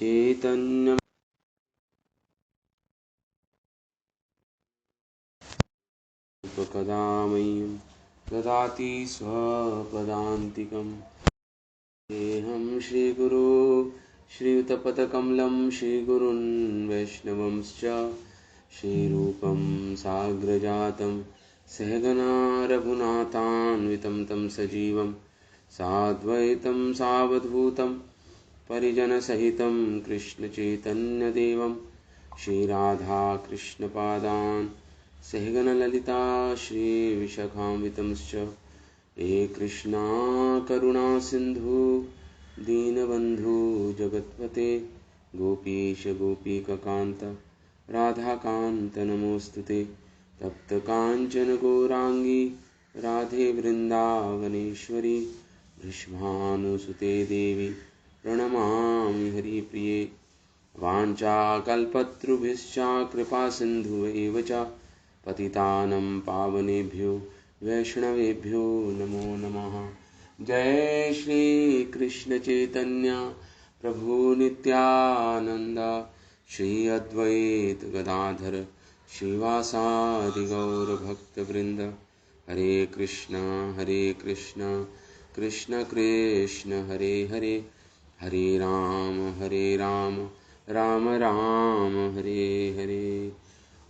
चैतन्यं कदा मह्यं ददाति स्वपदान्तिकम्। देहं श्रीगुरो श्रीयुतपदकमलं श्रीगुरून् वैष्णवंश्च श्रीरूपं साग्रजातं सहगना रघुनाथान्वितं तं सजीवं साद्वैतं सावधूतं परिजनसहितं कृष्णचैतन्यदेवं श्रीराधाकृष्णपादान् सहगणललिता श्रीविशाखान्वितंश्च हे कृष्णा करुणा सिंधु दीनबंधु जगत्पते गोपीश गोपीकांत राधाकांत नमोस्तुते तप्त कांचन गौरांगी राधे वृंदावनेश्वरी भृषभानुसुते देवी प्रणमामि हरिप्रिये वाञ्छाकल्पतरुभ्यश्च कृपा सिन्धुभ्येव च पतितानं पावनेभ्यो वैष्णवेभ्यो नमो नमः। जय श्री कृष्ण चैतन्य प्रभु नित्यानंद श्री अद्वैत गदाधर श्रीवासादि गौर भक्त वृंद। हरे कृष्णा कृष्ण कृष्ण हरे हरे हरे राम राम राम हरे हरे।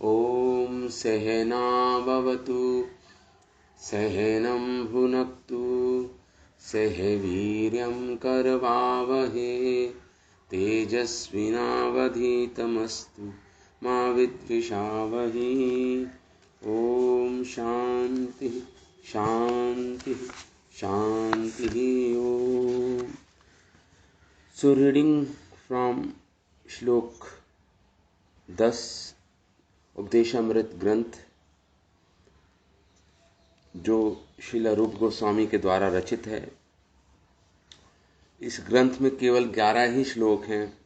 ओम सहना भवतु सहनं भुनक्तु सह वीर्यं करवावहे तेजस्विनावधीतमस्तु मा विद्विषावहे। ओम शांति शांति शांति। ओम। So reading from श्लोक 10 उपदेशामृत ग्रंथ जो श्रील रूप गोस्वामी के द्वारा रचित है। इस ग्रंथ में केवल 11 ही श्लोक हैं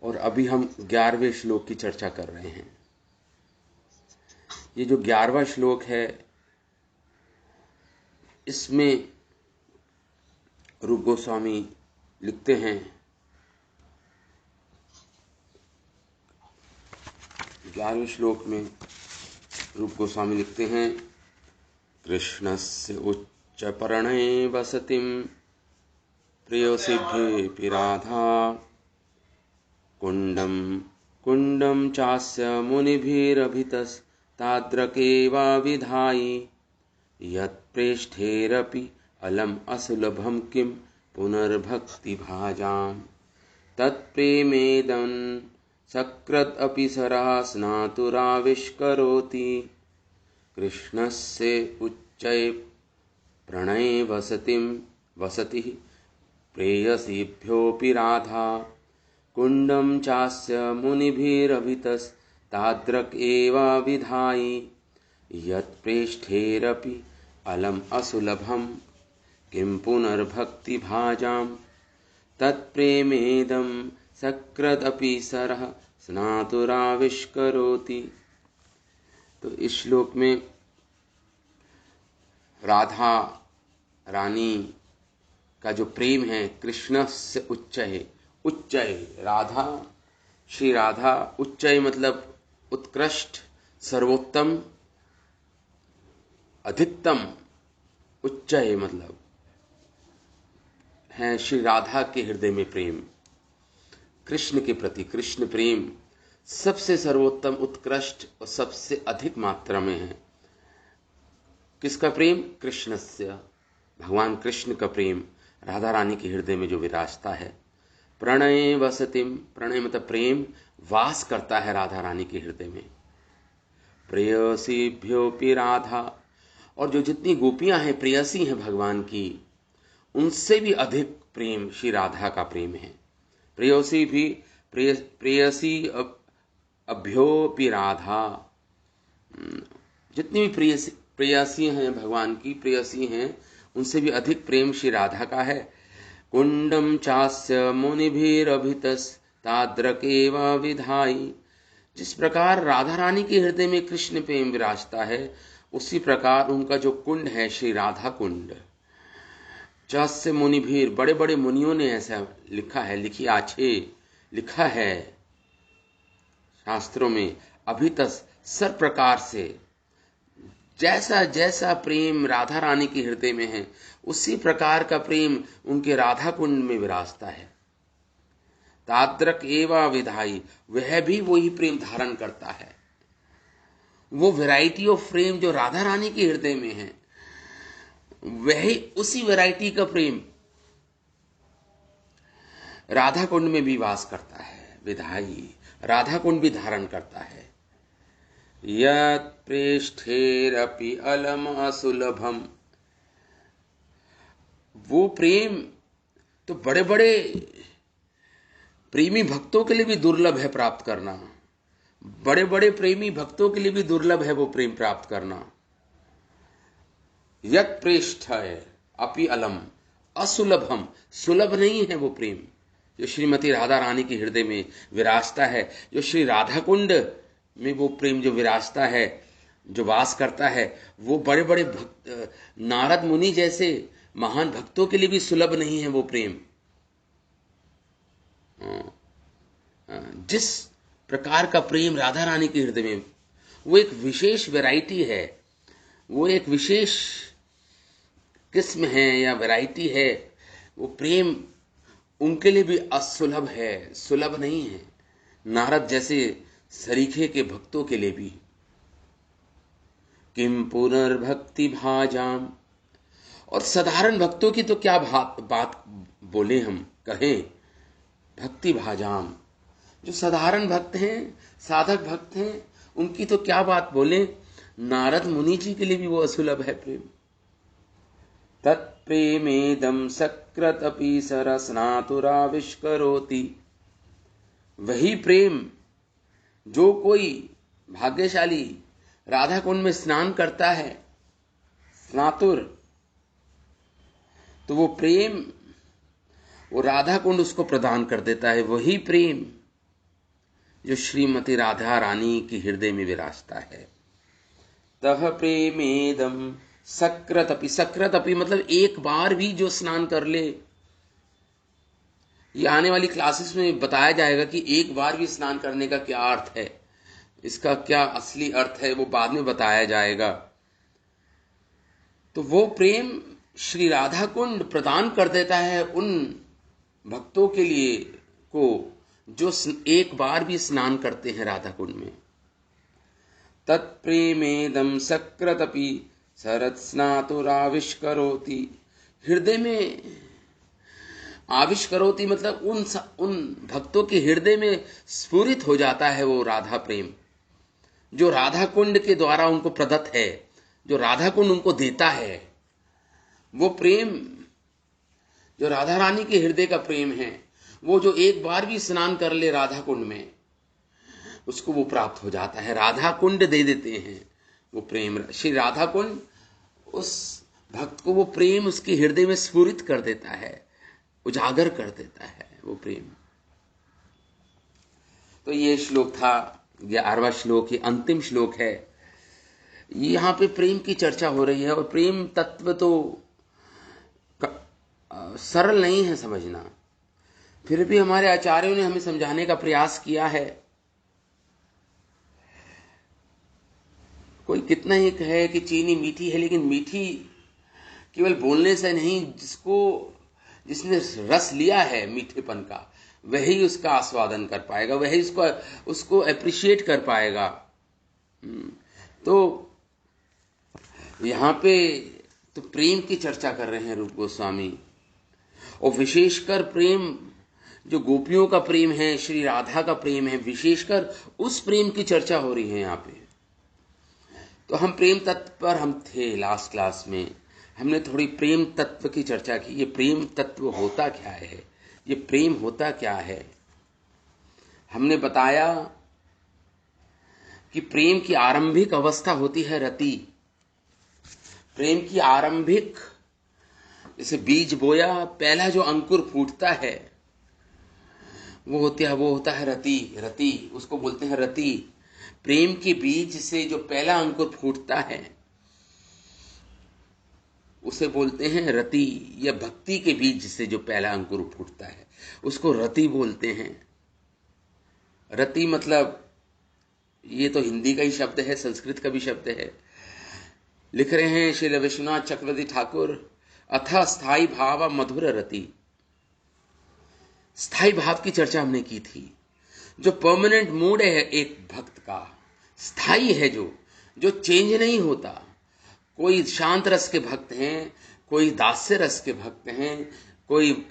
और अभी हम 11वें श्लोक की चर्चा कर रहे हैं। ये जो 11वां श्लोक है इसमें रूप गोस्वामी लिखते हैं, 11वें श्लोक में रूप गोस्वामी लिखते हैं, कृष्णस्य उच्चपर्णे वसतिं प्रेयसीभ्येऽपि राधा कुण्डं चास्य मुनिभिरभितस्ताद्रकेवाविधायि यत्प्रेष्ठेरपि अलम् असुलभं किं पुनर्भक्तिभाजाम् तत्प्रेमेदं सकृदपि सरः स्नातुराविष्करोति। कृष्णस्य उच्चये प्रणये वसतिः प्रेयसीभ्योऽपि राधा कुण्डं चास्य मुनिभिरभितस्ताद्रक एव विधायि यत्प्रेष्ठेरपि अलम् असुलभं किं पुनर्भक्तिभाजाम् तत्प्रेमेदं सकृदपि सरः स्नातुराविष्करोति। तो इस श्लोक में राधा रानी का जो प्रेम है कृष्ण से उच्च है राधा, श्री राधा उच्च मतलब उत्कृष्ट, सर्वोत्तम, अधिकतम। उच्च मतलब है श्री राधा के हृदय में प्रेम कृष्ण के प्रति। कृष्ण प्रेम सबसे सर्वोत्तम, उत्कृष्ट और सबसे अधिक मात्रा में है। किसका प्रेम? कृष्ण से, भगवान कृष्ण का प्रेम राधा रानी के हृदय में जो विराजता है। प्रणय वसतिम, प्रणय मतलब प्रेम वास करता है राधा रानी के हृदय में। प्रेयसीभ्योऽपि राधा, और जो जितनी गोपियां हैं प्रेयसी हैं भगवान की, उनसे भी अधिक प्रेम श्री राधा का प्रेम है। प्रेयसी अभ्योऽपि राधा, जितनी भी प्रेयसी हैं भगवान की, प्रेयसी हैं, उनसे भी अधिक प्रेम श्री राधा का है। कुंडम चास्य मुनिभिरभितस्ताद्रकेव विधायि, जिस प्रकार राधा रानी के हृदय में कृष्ण प्रेम विराजता है, उसी प्रकार उनका जो कुंड है श्री राधा कुंड। चास्य मुनिभीर, बड़े बड़े मुनियों ने ऐसा लिखा है, लिखी आछे लिखा है शास्त्रों में, अभी तक सब प्रकार से जैसा जैसा प्रेम राधा रानी के हृदय में है, उसी प्रकार का प्रेम उनके राधा कुंड में विराजता है। ताद्रक एवा विधाई, वह भी वही प्रेम धारण करता है। वो वैरायटी ऑफ प्रेम जो राधा रानी के हृदय में है, वही उसी वैरायटी का प्रेम राधा कुंड में भी वास करता है। विधाई, राधा कुंड भी धारण करता है। यत् प्रेष्ठेरपि अलम असुलभम, वो प्रेम तो बड़े बड़े प्रेमी भक्तों के लिए भी दुर्लभ है प्राप्त करना। बड़े बड़े प्रेमी भक्तों के लिए भी दुर्लभ है वो प्रेम प्राप्त करना। यत् प्रेष्ठ है अपि अलम, असुलभम, सुलभ नहीं है वो प्रेम जो श्रीमती राधा रानी के हृदय में विराजता है, जो श्री राधा कुंड में वो प्रेम जो विराजता है, जो वास करता है, वो बड़े बड़े भक्त, नारद मुनि जैसे महान भक्तों के लिए भी सुलभ नहीं है वो प्रेम। जिस प्रकार का प्रेम राधा रानी के हृदय में, वो एक विशेष वैरायटी है, वो एक विशेष किस्म है या वैरायटी है। वो प्रेम उनके लिए भी असुलभ है, सुलभ नहीं है, नारद जैसे सरीखे के भक्तों के लिए भी। किम पुनर्भक्ति भाजाम, और साधारण भक्तों की तो क्या बात बोले हम कहें। भक्ति भाजाम, जो साधारण भक्त हैं, साधक भक्त हैं, उनकी तो क्या बात बोले। नारद मुनि जी के लिए भी वो असुलभ है प्रेम। तत्प्रेमेदम सकृत अपि सरसनातुराविष्करोति, वही प्रेम जो कोई भाग्यशाली राधा कुंड में स्नान करता है, स्नातुर, तो वो प्रेम वो राधा कुंड उसको प्रदान कर देता है। वही प्रेम जो श्रीमती राधा रानी की हृदय में विराजता है। तह प्रेमेदम सकृत अपि, सकृत अपि मतलब एक बार भी जो स्नान कर ले। ये आने वाली क्लासेस में बताया जाएगा कि एक बार भी स्नान करने का क्या अर्थ है, इसका क्या असली अर्थ है, वो बाद में बताया जाएगा। तो वो प्रेम श्री राधा कुंड प्रदान कर देता है उन भक्तों के लिए को जो एक बार भी स्नान करते हैं राधा कुंड में। तत्प्रेमेदम सकृतपि सरत्स्नातुराविष्करोति, हृदय में आविष्करोति मतलब उन भक्तों के हृदय में स्फुरित हो जाता है वो राधा प्रेम जो राधा कुंड के द्वारा उनको प्रदत्त है, जो राधा कुंड उनको देता है। वो प्रेम जो राधा रानी के हृदय का प्रेम है, वो जो एक बार भी स्नान कर ले राधा कुंड में, उसको वो प्राप्त हो जाता है। राधा कुंड दे देते हैं वो प्रेम। श्री राधा कुंड उस भक्त को वो प्रेम उसके हृदय में स्फुरित कर देता है, उजागर कर देता है वो प्रेम। तो ये श्लोक था 11वां श्लोक, ये अंतिम श्लोक है। यहाँ पे प्रेम की चर्चा हो रही है और प्रेम तत्व तो सरल नहीं है समझना, फिर भी हमारे आचार्यों ने हमें समझाने का प्रयास किया है। कोई कितना ही कहे कि चीनी मीठी है, लेकिन मीठी केवल बोलने से नहीं, जिसने रस लिया है मीठेपन का, वही उसका आस्वादन कर पाएगा, वही उसको अप्रिशिएट कर पाएगा। तो यहाँ पे तो प्रेम की चर्चा कर रहे हैं रूप गोस्वामी, और विशेषकर प्रेम जो गोपियों का प्रेम है, श्री राधा का प्रेम है, विशेषकर उस प्रेम की चर्चा हो रही है यहाँ पे। तो हम प्रेम तत्व पर हम थे लास्ट क्लास में, हमने थोड़ी प्रेम तत्व की चर्चा की। ये प्रेम तत्व होता क्या है, ये प्रेम होता क्या है। हमने बताया कि प्रेम की आरंभिक अवस्था होती है रति। प्रेम की आरंभिक, जैसे बीज बोया, पहला जो अंकुर फूटता है वो होता है रति। रति उसको बोलते हैं रति। प्रेम के बीज से जो पहला अंकुर फूटता है उसे बोलते हैं रति, या भक्ति के बीज से जो पहला अंकुर फूटता है उसको रति बोलते हैं। रति मतलब ये तो हिंदी का ही शब्द है, संस्कृत का भी शब्द है। लिख रहे हैं श्री विश्वनाथ चक्रवर्ती ठाकुर, अथ स्थाई भाव मधुर रति। स्थाई भाव की चर्चा हमने की थी। जो परमानेंट मूड है एक भक्त का, स्थाई है, जो चेंज नहीं होता। कोई शांत रस के भक्त हैं, कोई दास्य रस के भक्त हैं, कोई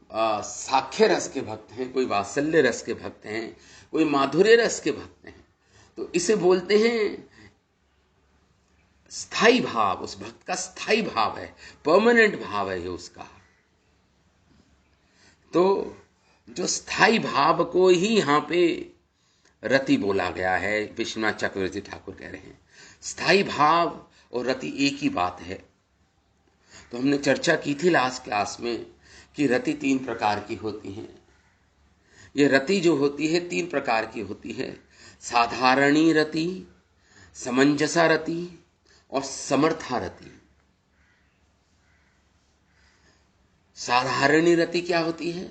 साख्य रस के भक्त हैं, कोई वात्सल्य रस के भक्त हैं, कोई माधुर्य रस के भक्त हैं। तो इसे बोलते हैं स्थाई भाव। उस भक्त का स्थाई भाव है, परमानेंट भाव है ये उसका। तो जो स्थाई भाव को ही यहां पे रति बोला गया है, विश्वनाथ चक्रवर्ती ठाकुर कह रहे हैं। स्थाई भाव और रति एक ही बात है। तो हमने चर्चा की थी लास्ट क्लास में कि रति 3 प्रकार की होती हैं। ये रति जो होती है 3 प्रकार की होती है, साधारणी रति, समंजसा रति और समर्था रति। साधारणी रति क्या होती है?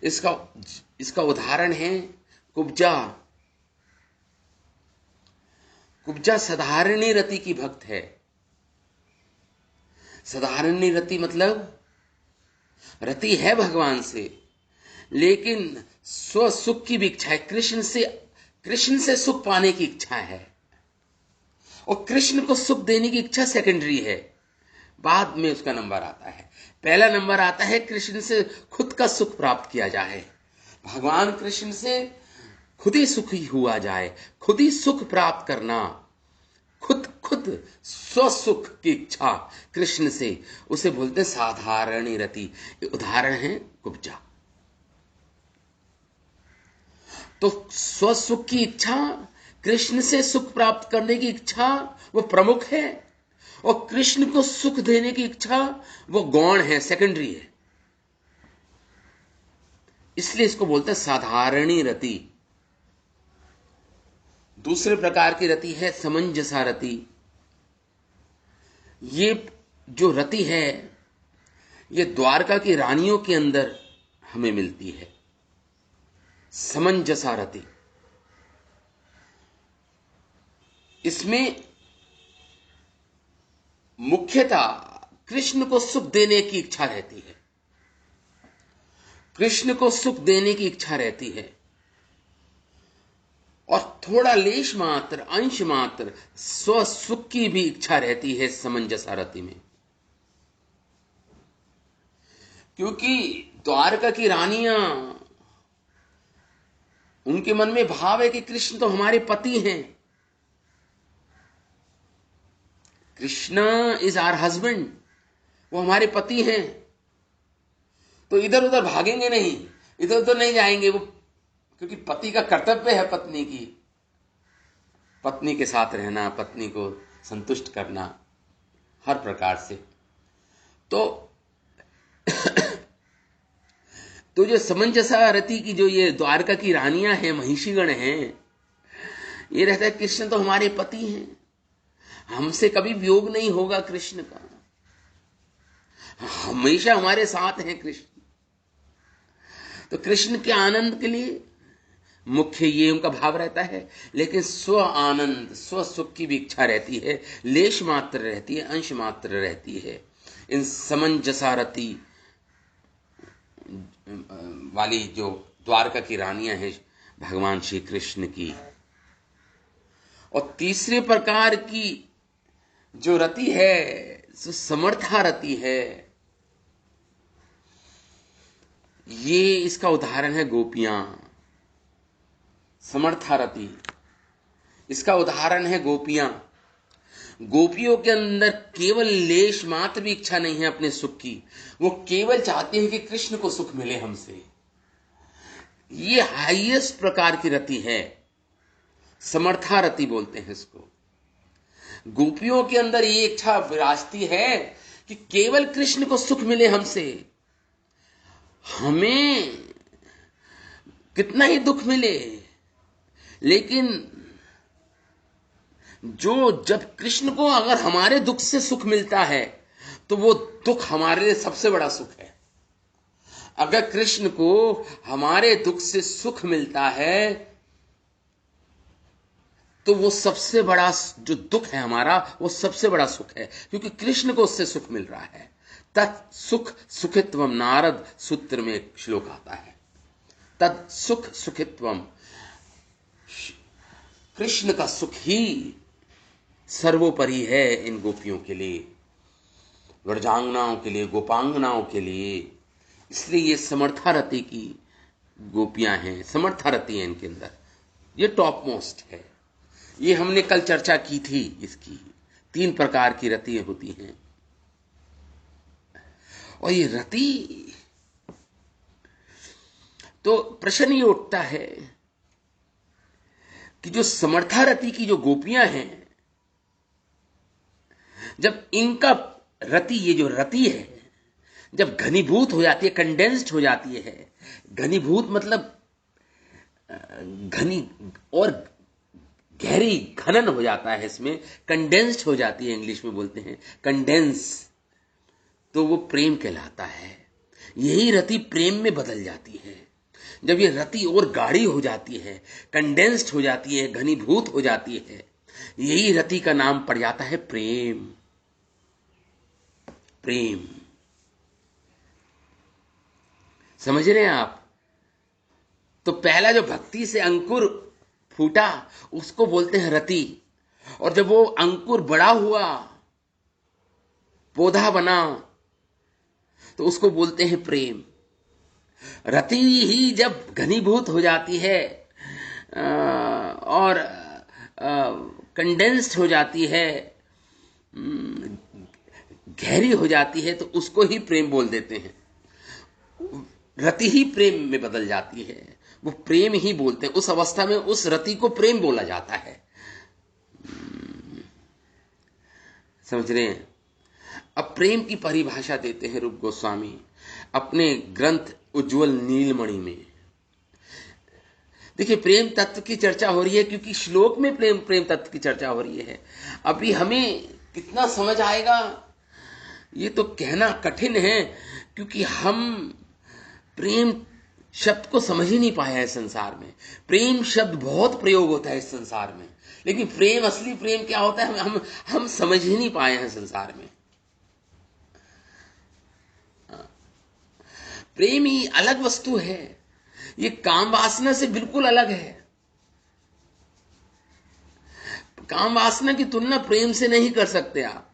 इसका उदाहरण है कुब्जा। कुब्जा साधारणी रति की भक्त है। साधारणी रति मतलब रति है भगवान से, लेकिन स्व सुख की भी इच्छा है, कृष्ण से सुख पाने की इच्छा है, और कृष्ण को सुख देने की इच्छा सेकेंडरी है, बाद में उसका नंबर आता है। पहला नंबर आता है कृष्ण से खुद का सुख प्राप्त किया जाए, भगवान कृष्ण से खुद ही सुखी हुआ जाए, खुद ही सुख प्राप्त करना, खुद स्वसुख की इच्छा कृष्ण से, उसे बोलते साधारणी रति। उदाहरण है कुब्जा। तो स्वसुख की इच्छा, कृष्ण से सुख प्राप्त करने की इच्छा वो प्रमुख है, और कृष्ण को सुख देने की इच्छा वो गौण है, सेकेंडरी है। इसलिए इसको बोलते हैं साधारणी रति। दूसरे प्रकार की रति है समंजसा रति। ये जो रति है ये द्वारका की रानियों के अंदर हमें मिलती है, समंजसा रति। इसमें मुख्यतः कृष्ण को सुख देने की इच्छा रहती है, कृष्ण को सुख देने की इच्छा रहती है, और थोड़ा लेश मात्र, अंश मात्र स्व सुख की भी इच्छा रहती है समंजसा रति में। क्योंकि द्वारका की रानियां, उनके मन में भाव है कि कृष्ण तो हमारे पति हैं, कृष्ण इज आवर हस्बैंड, वो हमारे पति हैं, तो इधर उधर भागेंगे नहीं, इधर उधर नहीं जाएंगे वो, क्योंकि पति का कर्तव्य है पत्नी के साथ रहना, पत्नी को संतुष्ट करना हर प्रकार से। तो जो समंजसा रति की जो ये द्वारका की रानियां हैं, महिषीगण हैं, ये रहता है कृष्ण तो हमारे पति हैं, हमसे कभी वियोग नहीं होगा कृष्ण का, हमेशा हमारे साथ हैं कृष्ण। तो कृष्ण के आनंद के लिए मुख्य ये उनका भाव रहता है, लेकिन स्व आनंद, स्व सुख की भी इच्छा रहती है, लेश मात्र रहती है, अंश मात्र रहती है इन समंजसा रति वाली जो द्वारका की रानियां हैं भगवान श्री कृष्ण की। और तीसरे प्रकार की जो रति है जो समर्था रति है, ये इसका उदाहरण है गोपियां। समर्था रति, इसका उदाहरण है गोपियां। गोपियों के अंदर केवल लेश मात्र भी इच्छा नहीं है अपने सुख की, वो केवल चाहती हैं कि कृष्ण को सुख मिले हमसे। ये हाईएस्ट प्रकार की रति है, समर्था रति बोलते हैं इसको। गोपियों के अंदर ये इच्छा विराजती है कि केवल कृष्ण को सुख मिले हमसे, हमें कितना ही दुख मिले, लेकिन जब कृष्ण को अगर हमारे दुख से सुख मिलता है तो वो दुख हमारे लिए सबसे बड़ा सुख है। अगर कृष्ण को हमारे दुख से सुख मिलता है तो वो सबसे बड़ा जो दुख है हमारा, वो सबसे बड़ा सुख है, क्योंकि कृष्ण को उससे सुख मिल रहा है। तत् सुख सुखित्वम, नारद सूत्र में एक श्लोक आता है, तत् सुख सुखित्वम, कृष्ण का सुख ही सर्वोपरि है इन गोपियों के लिए, व्रजांगनाओं के लिए, गोपांगनाओं के लिए। इसलिए ये समर्थारति की गोपियां हैं, समर्थारति है इनके अंदर, ये टॉप मोस्ट है। ये हमने कल चर्चा की थी इसकी, 3 प्रकार की रतियां होती हैं। और ये रति, तो प्रश्न ये उठता है कि जो समर्थारति की जो गोपियां हैं, जब इनका रति, ये जो रति है, जब घनीभूत हो जाती है, कंडेंस्ड हो जाती है, घनीभूत मतलब घनी और गहरी, घनन हो जाता है इसमें, कंडेंस्ड हो जाती है, इंग्लिश में बोलते हैं कंडेंस, तो वो प्रेम कहलाता है। यही रति प्रेम में बदल जाती है। जब ये रति और गाढ़ी हो जाती है, कंडेंस्ड हो जाती है, घनीभूत हो जाती है, यही रति का नाम पड़ जाता है प्रेम। प्रेम, समझ रहे हैं आप? तो पहला जो भक्ति से अंकुर फूटा, उसको बोलते हैं रति। और जब वो अंकुर बड़ा हुआ, पौधा बना, तो उसको बोलते हैं प्रेम। रति ही जब घनीभूत हो जाती है और कंडेंस्ड हो जाती है, गहरी हो जाती है, तो उसको ही प्रेम बोल देते हैं। रति ही प्रेम में बदल जाती है, वो प्रेम ही बोलते हैं। उस अवस्था में उस रति को प्रेम बोला जाता है। समझ रहे हैं? अब प्रेम की परिभाषा देते हैं रूप गोस्वामी अपने ग्रंथ उज्ज्वल नीलमणि में। देखिए, प्रेम तत्व की चर्चा हो रही है, क्योंकि श्लोक में प्रेम तत्व की चर्चा हो रही है। अभी हमें कितना समझ आएगा ये तो कहना कठिन है, क्योंकि हम प्रेम शब्द को समझ ही नहीं पाया है संसार में। प्रेम शब्द बहुत प्रयोग होता है इस संसार में, लेकिन प्रेम, असली प्रेम क्या होता है, हम समझ ही नहीं पाए हैं संसार में। प्रेम ही अलग वस्तु है, ये काम वासना से बिल्कुल अलग है। काम वासना की तुलना प्रेम से नहीं कर सकते आप।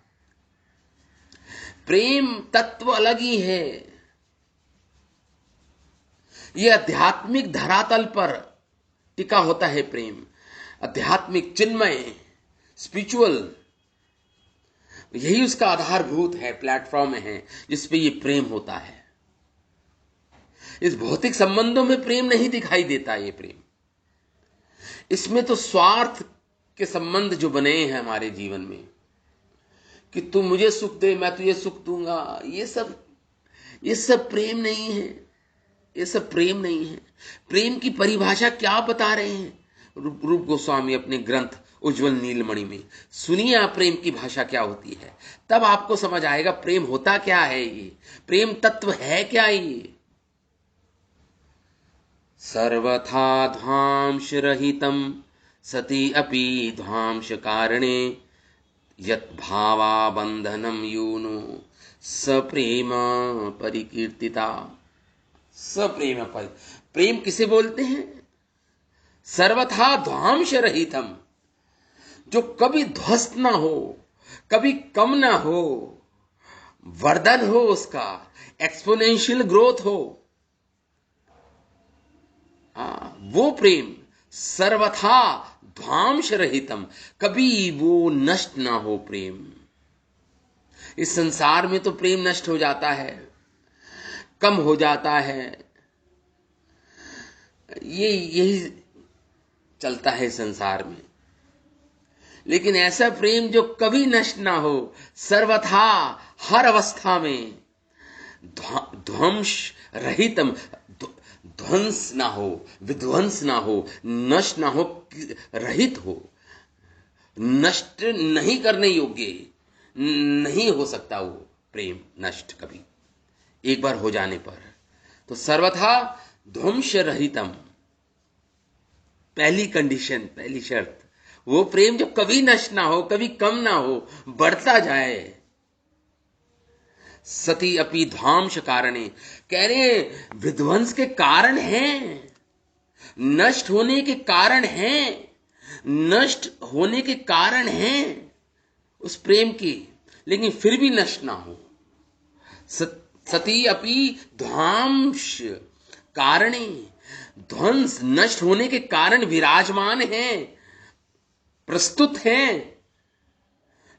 प्रेम तत्व अलग ही है। यह आध्यात्मिक धरातल पर टिका होता है प्रेम, आध्यात्मिक, चिन्मय, स्पिरिचुअल, यही उसका आधारभूत है, प्लेटफॉर्म है जिसपे ये प्रेम होता है। इस भौतिक संबंधों में प्रेम नहीं दिखाई देता। ये प्रेम, इसमें तो स्वार्थ के संबंध जो बने हैं हमारे जीवन में, कि तू मुझे सुख दे, मैं तुझे सुख दूंगा, ये सब प्रेम नहीं है। ये सब प्रेम नहीं है। प्रेम की परिभाषा क्या बता रहे हैं रूप गोस्वामी अपने ग्रंथ उज्ज्वल नीलमणि में? सुनिए आप प्रेम की भाषा क्या होती है, तब आपको समझ आएगा प्रेम होता क्या है, ये प्रेम तत्व है क्या। ये सर्वथा ध्वांश रहितम सति अपि ध्वांश कारणे यत् भावा बंधनम यूनो सप्रेम परिकीर्तिता। सप्रेम परि, प्रेम किसे बोलते हैं? सर्वथा ध्वांश रहितम, जो कभी ध्वस्त ना हो, कभी कम ना हो, वर्धन हो, उसका एक्सपोनेंशियल ग्रोथ हो, वो प्रेम। सर्वथा ध्वांश रहितम, कभी वो नष्ट ना हो प्रेम। इस संसार में तो प्रेम नष्ट हो जाता है, कम हो जाता है, यही चलता है संसार में। लेकिन ऐसा प्रेम जो कभी नष्ट ना हो, सर्वथा, हर अवस्था में, ध्वंस रहितम, ध्वंस ना हो, विध्वंस ना हो, नष्ट ना हो, रहित हो, नष्ट नहीं करने योग्य नहीं हो सकता वो प्रेम नष्ट कभी, एक बार हो जाने पर। तो सर्वथा ध्वंस रहितम, पहली कंडीशन, पहली शर्त, वो प्रेम जो कभी नष्ट ना हो, कभी कम ना हो, बढ़ता जाए। सती अपि ध्वांस कारणे, कह रहे हैं विध्वंस के कारण हैं, नष्ट होने के कारण हैं, नष्ट होने के कारण हैं उस प्रेम की, लेकिन फिर भी नष्ट ना हो। सती अपि ध्वांस कारणे, ध्वंस नष्ट होने के कारण विराजमान हैं, प्रस्तुत हैं,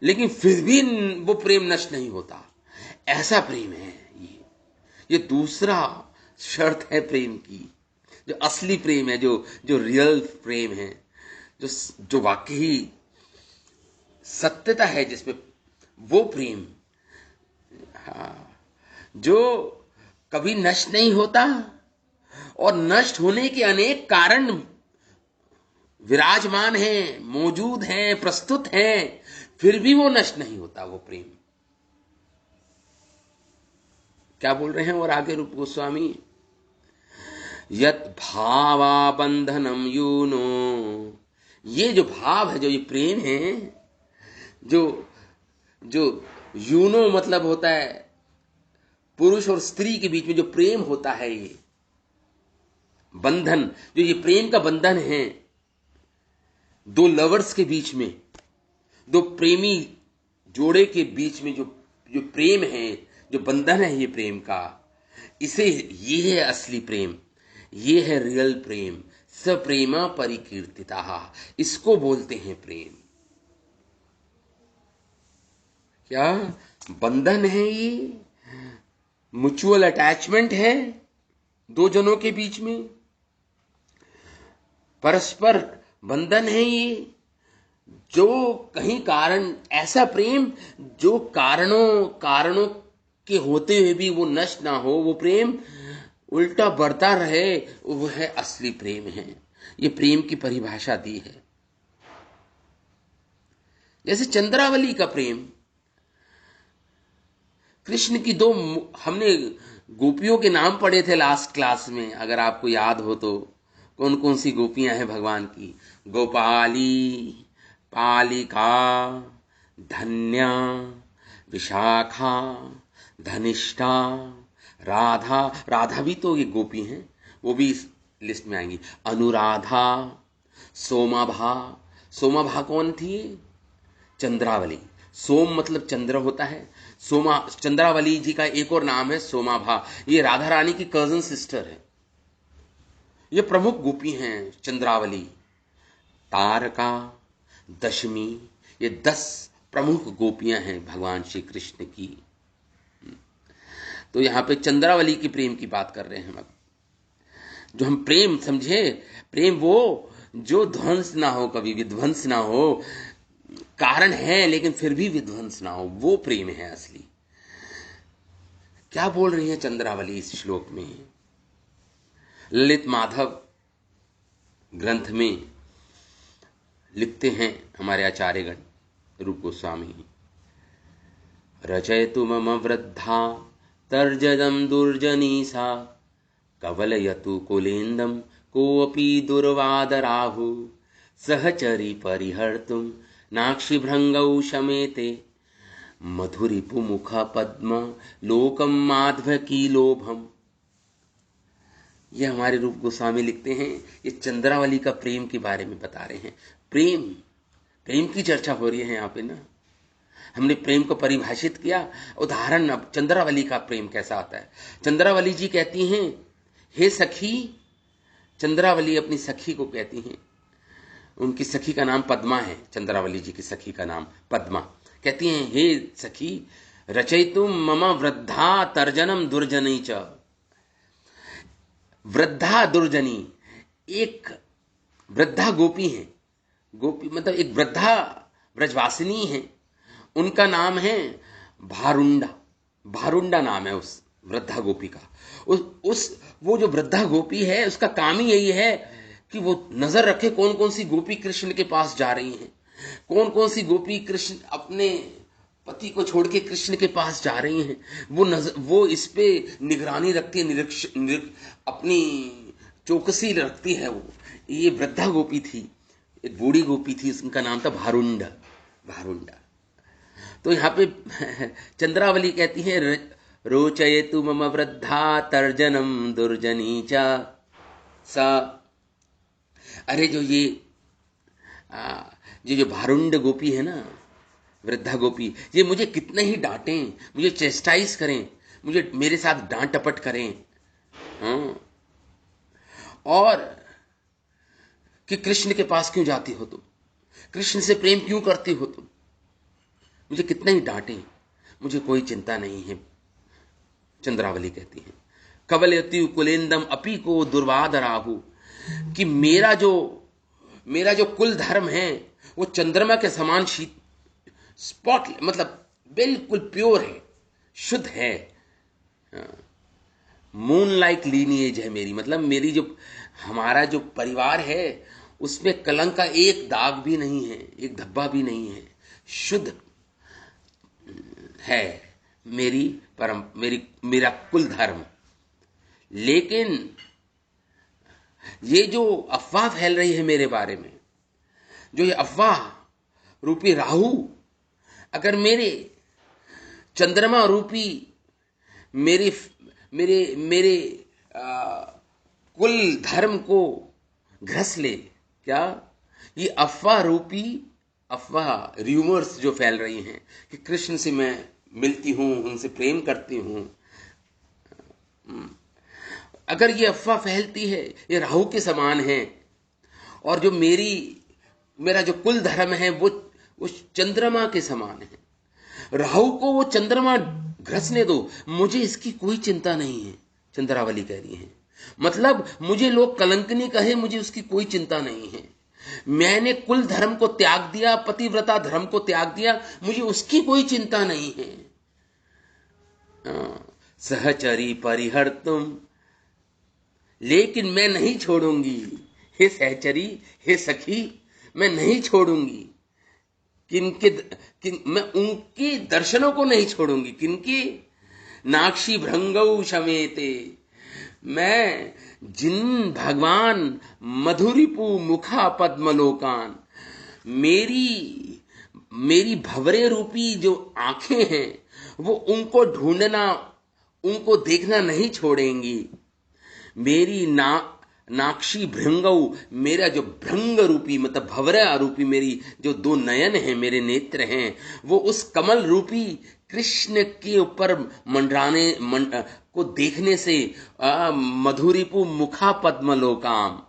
लेकिन फिर भी वो प्रेम नष्ट नहीं होता। ऐसा प्रेम है ये दूसरा शर्त है प्रेम की, जो असली प्रेम है, जो जो रियल प्रेम है, जो वाकई सत्यता है जिसमें, वो प्रेम, हाँ, जो कभी नष्ट नहीं होता और नष्ट होने के अनेक कारण विराजमान हैं, मौजूद हैं, प्रस्तुत हैं, फिर भी वो नष्ट नहीं होता वो प्रेम। क्या बोल रहे हैं और आगे रूप गोस्वामी, यत भावा बंधनम यूनो, ये जो भाव है, जो ये प्रेम है, जो जो यूनो मतलब होता है पुरुष और स्त्री के बीच में जो प्रेम होता है, ये बंधन, जो ये प्रेम का बंधन है, दो लवर्स के बीच में, दो प्रेमी जोड़े के बीच में जो जो प्रेम है, जो बंधन है ये प्रेम का, इसे, ये है असली प्रेम, ये है रियल प्रेम। सप्रेमा परिकीर्तिता, इसको बोलते हैं प्रेम। क्या बंधन है ये, म्यूचुअल अटैचमेंट है दो जनों के बीच में, परस्पर बंधन है ये, जो कहीं कारण, ऐसा प्रेम जो कारणों के होते हुए भी वो नष्ट ना हो, वो प्रेम उल्टा बढ़ता रहे, वो है असली प्रेम है। ये प्रेम की परिभाषा दी है। जैसे चंद्रावली का प्रेम, कृष्ण की दो, हमने गोपियों के नाम पढ़े थे लास्ट क्लास में, अगर आपको याद हो तो, कौन कौन सी गोपियां हैं भगवान की, गोपाली, पालिका, धन्या, विशाखा, धनिष्ठा, राधा, राधा भी तो ये गोपी हैं, वो भी इस लिस्ट में आएंगी, अनुराधा, सोमाभा, सोमाभा कौन थी, चंद्रावली, सोम मतलब चंद्र होता है, सोमा, चंद्रावली जी का एक और नाम है सोमाभा, ये राधा रानी की कजन सिस्टर है। ये प्रमुख गोपी हैं चंद्रावली, तारका, दशमी, ये 10 प्रमुख गोपियां हैं भगवान श्री कृष्ण की। तो यहां पे चंद्रावली की प्रेम की बात कर रहे हैं हम। जो हम प्रेम समझे, प्रेम वो जो ध्वंस ना हो, कभी विध्वंस ना हो, कारण है लेकिन फिर भी विध्वंस ना हो, वो प्रेम है असली। क्या बोल रही है चंद्रावली इस श्लोक में? ललित माधव ग्रंथ में लिखते हैं हमारे आचार्यगण रूप गोस्वामी, रचयतु मम वृद्धा तर्जदम दुर्जनीसा, कवलयतु कुलेन्दम कोऽपि दुर्वादराहु, सहचरी परिहर्तुम नाक्षिभृंगौ शमेते, मधुरिपुमुख पद्म लोकम माध्वकी लोभम। ये हमारे रूप गोस्वामी लिखते हैं, ये चंद्रावली का प्रेम के बारे में बता रहे हैं। प्रेम की चर्चा हो रही है यहाँ पे ना। हमने प्रेम को परिभाषित किया, उदाहरण अब चंद्रावली का प्रेम कैसा आता है। चंद्रावली जी कहती हैं, हे सखी, चंद्रावली अपनी सखी को कहती हैं, उनकी सखी का नाम पद्मा है, चंद्रावली जी की सखी का नाम पद्मा, कहती हैं, हे सखी, रचयितुम मम वृद्धा तर्जनम दुर्जनी च। वृद्धा दुर्जनी, एक वृद्धा गोपी है, गोपी मतलब एक वृद्धा ब्रजवासिनी है, उनका नाम है भारुंडा। भारुंडा नाम है उस वृद्धा गोपी का। वो जो वृद्धा गोपी है, उसका काम ही यही है कि वो नजर रखे कौन कौन सी गोपी कृष्ण के पास जा रही हैं, कौन कौन सी गोपी कृष्ण अपने पति को छोड़ के कृष्ण के पास जा रही हैं। वो इस पे निगरानी रखती है, अपनी चौकसी रखती है। वो ये वृद्धा गोपी थी, एक बूढ़ी गोपी थी, उसका नाम था भारुंडा। भारुंडा। तो यहाँ पे चंद्रावली कहती है रोचयतु मम वृद्धा तर्जनम दुर्जनी चा सा। अरे जो भारुंड गोपी है ना, वृद्धा गोपी, ये मुझे कितना ही डांटें, मुझे चेस्टाइज करें, मुझे मेरे साथ डांट टपट करें, हाँ, और कि कृष्ण के पास क्यों जाती हो तुम, कृष्ण से प्रेम क्यों करती हो तुम, मुझे कितना ही डांटें, मुझे कोई चिंता नहीं है। चंद्रावली कहती है कवलयति कुलेन्दम अपी को दुर्वाद राहु, कि मेरा जो कुल धर्म है वो चंद्रमा के समान शीत स्पॉट, मतलब बिल्कुल प्योर है, शुद्ध है। मून लाइक लीनिएज है मेरी, मतलब मेरी हमारा जो परिवार है उसमें कलंक का एक दाग भी नहीं है, एक धब्बा भी नहीं है, शुद्ध है मेरा कुल धर्म। लेकिन ये जो अफवाह फैल रही है मेरे बारे में, जो ये अफवाह रूपी राहु अगर मेरे चंद्रमा रूपी मेरे मेरे मेरे कुल धर्म को घस ले, क्या ये अफवाह रूपी अफवाह र्यूमर्स जो फैल रही हैं कि कृष्ण से मैं मिलती हूं, उनसे प्रेम करती हूं, अगर ये अफवाह फैलती है, ये राहु के समान है, और जो मेरा जो कुल धर्म है वो उस चंद्रमा के समान है, राहु को वो चंद्रमा घसने दो, मुझे इसकी कोई चिंता नहीं है। चंद्रावली कह रही है, मतलब मुझे लोग कलंकनी कहे, मुझे उसकी कोई चिंता नहीं है। मैंने कुल धर्म को त्याग दिया, पतिव्रता धर्म को त्याग दिया, मुझे उसकी कोई चिंता नहीं है। सहचरी परिहर तुम, लेकिन मैं नहीं छोड़ूंगी, हे सहचरी, हे सखी, मैं नहीं छोड़ूंगी मैं उनके दर्शनों को नहीं छोड़ूंगी। किनके? नाक्षी भृंगौ शमेते, मैं जिन भगवान मधुरिपु मुखा पद्मलोकान, मेरी भवरे रूपी जो आंखें हैं वो उनको ढूंढना, उनको देखना नहीं छोड़ेंगी। मेरी नाक्षी भृंगऊ, मेरा जो भृंग रूपी मतलब भवरा रूपी मेरी जो दो नयन हैं, मेरे नेत्र हैं, वो उस कमल रूपी कृष्ण के ऊपर मंडराने को देखने से मधुरिपु मुखा पद्मलोकाम,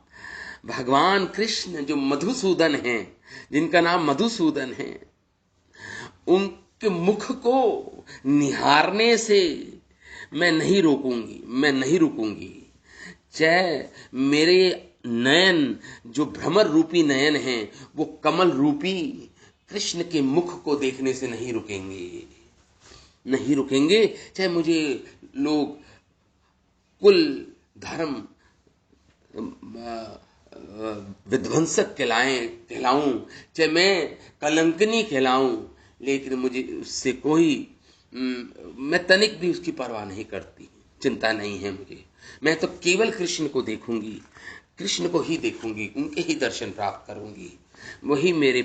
भगवान कृष्ण जो मधुसूदन हैं, जिनका नाम मधुसूदन है, उनके मुख को निहारने से मैं नहीं रुकूंगी। चाहे मेरे नयन जो भ्रमर रूपी नयन हैं वो कमल रूपी कृष्ण के मुख को देखने से नहीं रुकेंगे, चाहे मुझे लोग कुल धर्म विध्वंसक कहलाऊं, चाहे मैं कलंकनी कहलाऊं, लेकिन मुझे उससे कोई मैं तनिक भी उसकी परवाह नहीं करती, चिंता नहीं है मुझे। मैं तो केवल कृष्ण को देखूंगी, कृष्ण को ही देखूंगी, उनके ही दर्शन प्राप्त करूंगी, वही मेरे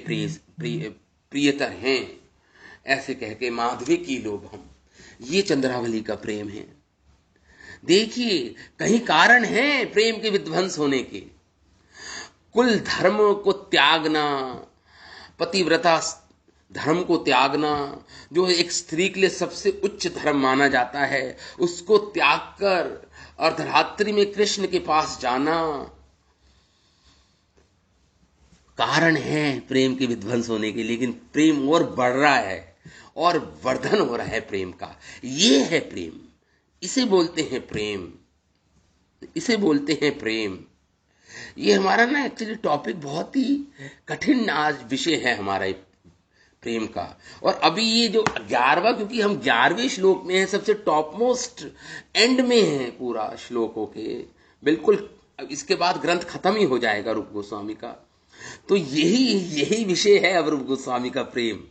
प्रियतर हैं, ऐसे कह के माधवी की लोभ हम, ये चंद्रावली का प्रेम है। देखिए कहीं कारण है प्रेम के विध्वंस होने के, कुल धर्म को त्यागना, पतिव्रता धर्म को त्यागना, जो एक स्त्री के लिए सबसे उच्च धर्म माना जाता है, उसको त्याग कर अर्धरात्रि में कृष्ण के पास जाना, कारण है प्रेम के विध्वंस होने के। लेकिन प्रेम और बढ़ रहा है और वर्धन हो रहा है प्रेम का, ये है प्रेम, इसे बोलते हैं प्रेम। ये हमारा ना एक्चुअली टॉपिक बहुत ही कठिन आज विषय है हमारा प्रेम का। और अभी ये जो 11वां, क्योंकि हम 11वें श्लोक में हैं, सबसे टॉप मोस्ट एंड में है पूरा श्लोकों के, बिल्कुल इसके बाद ग्रंथ खत्म ही हो जाएगा रूप गोस्वामी का। तो यही विषय है अब रूप गोस्वामी का प्रेम।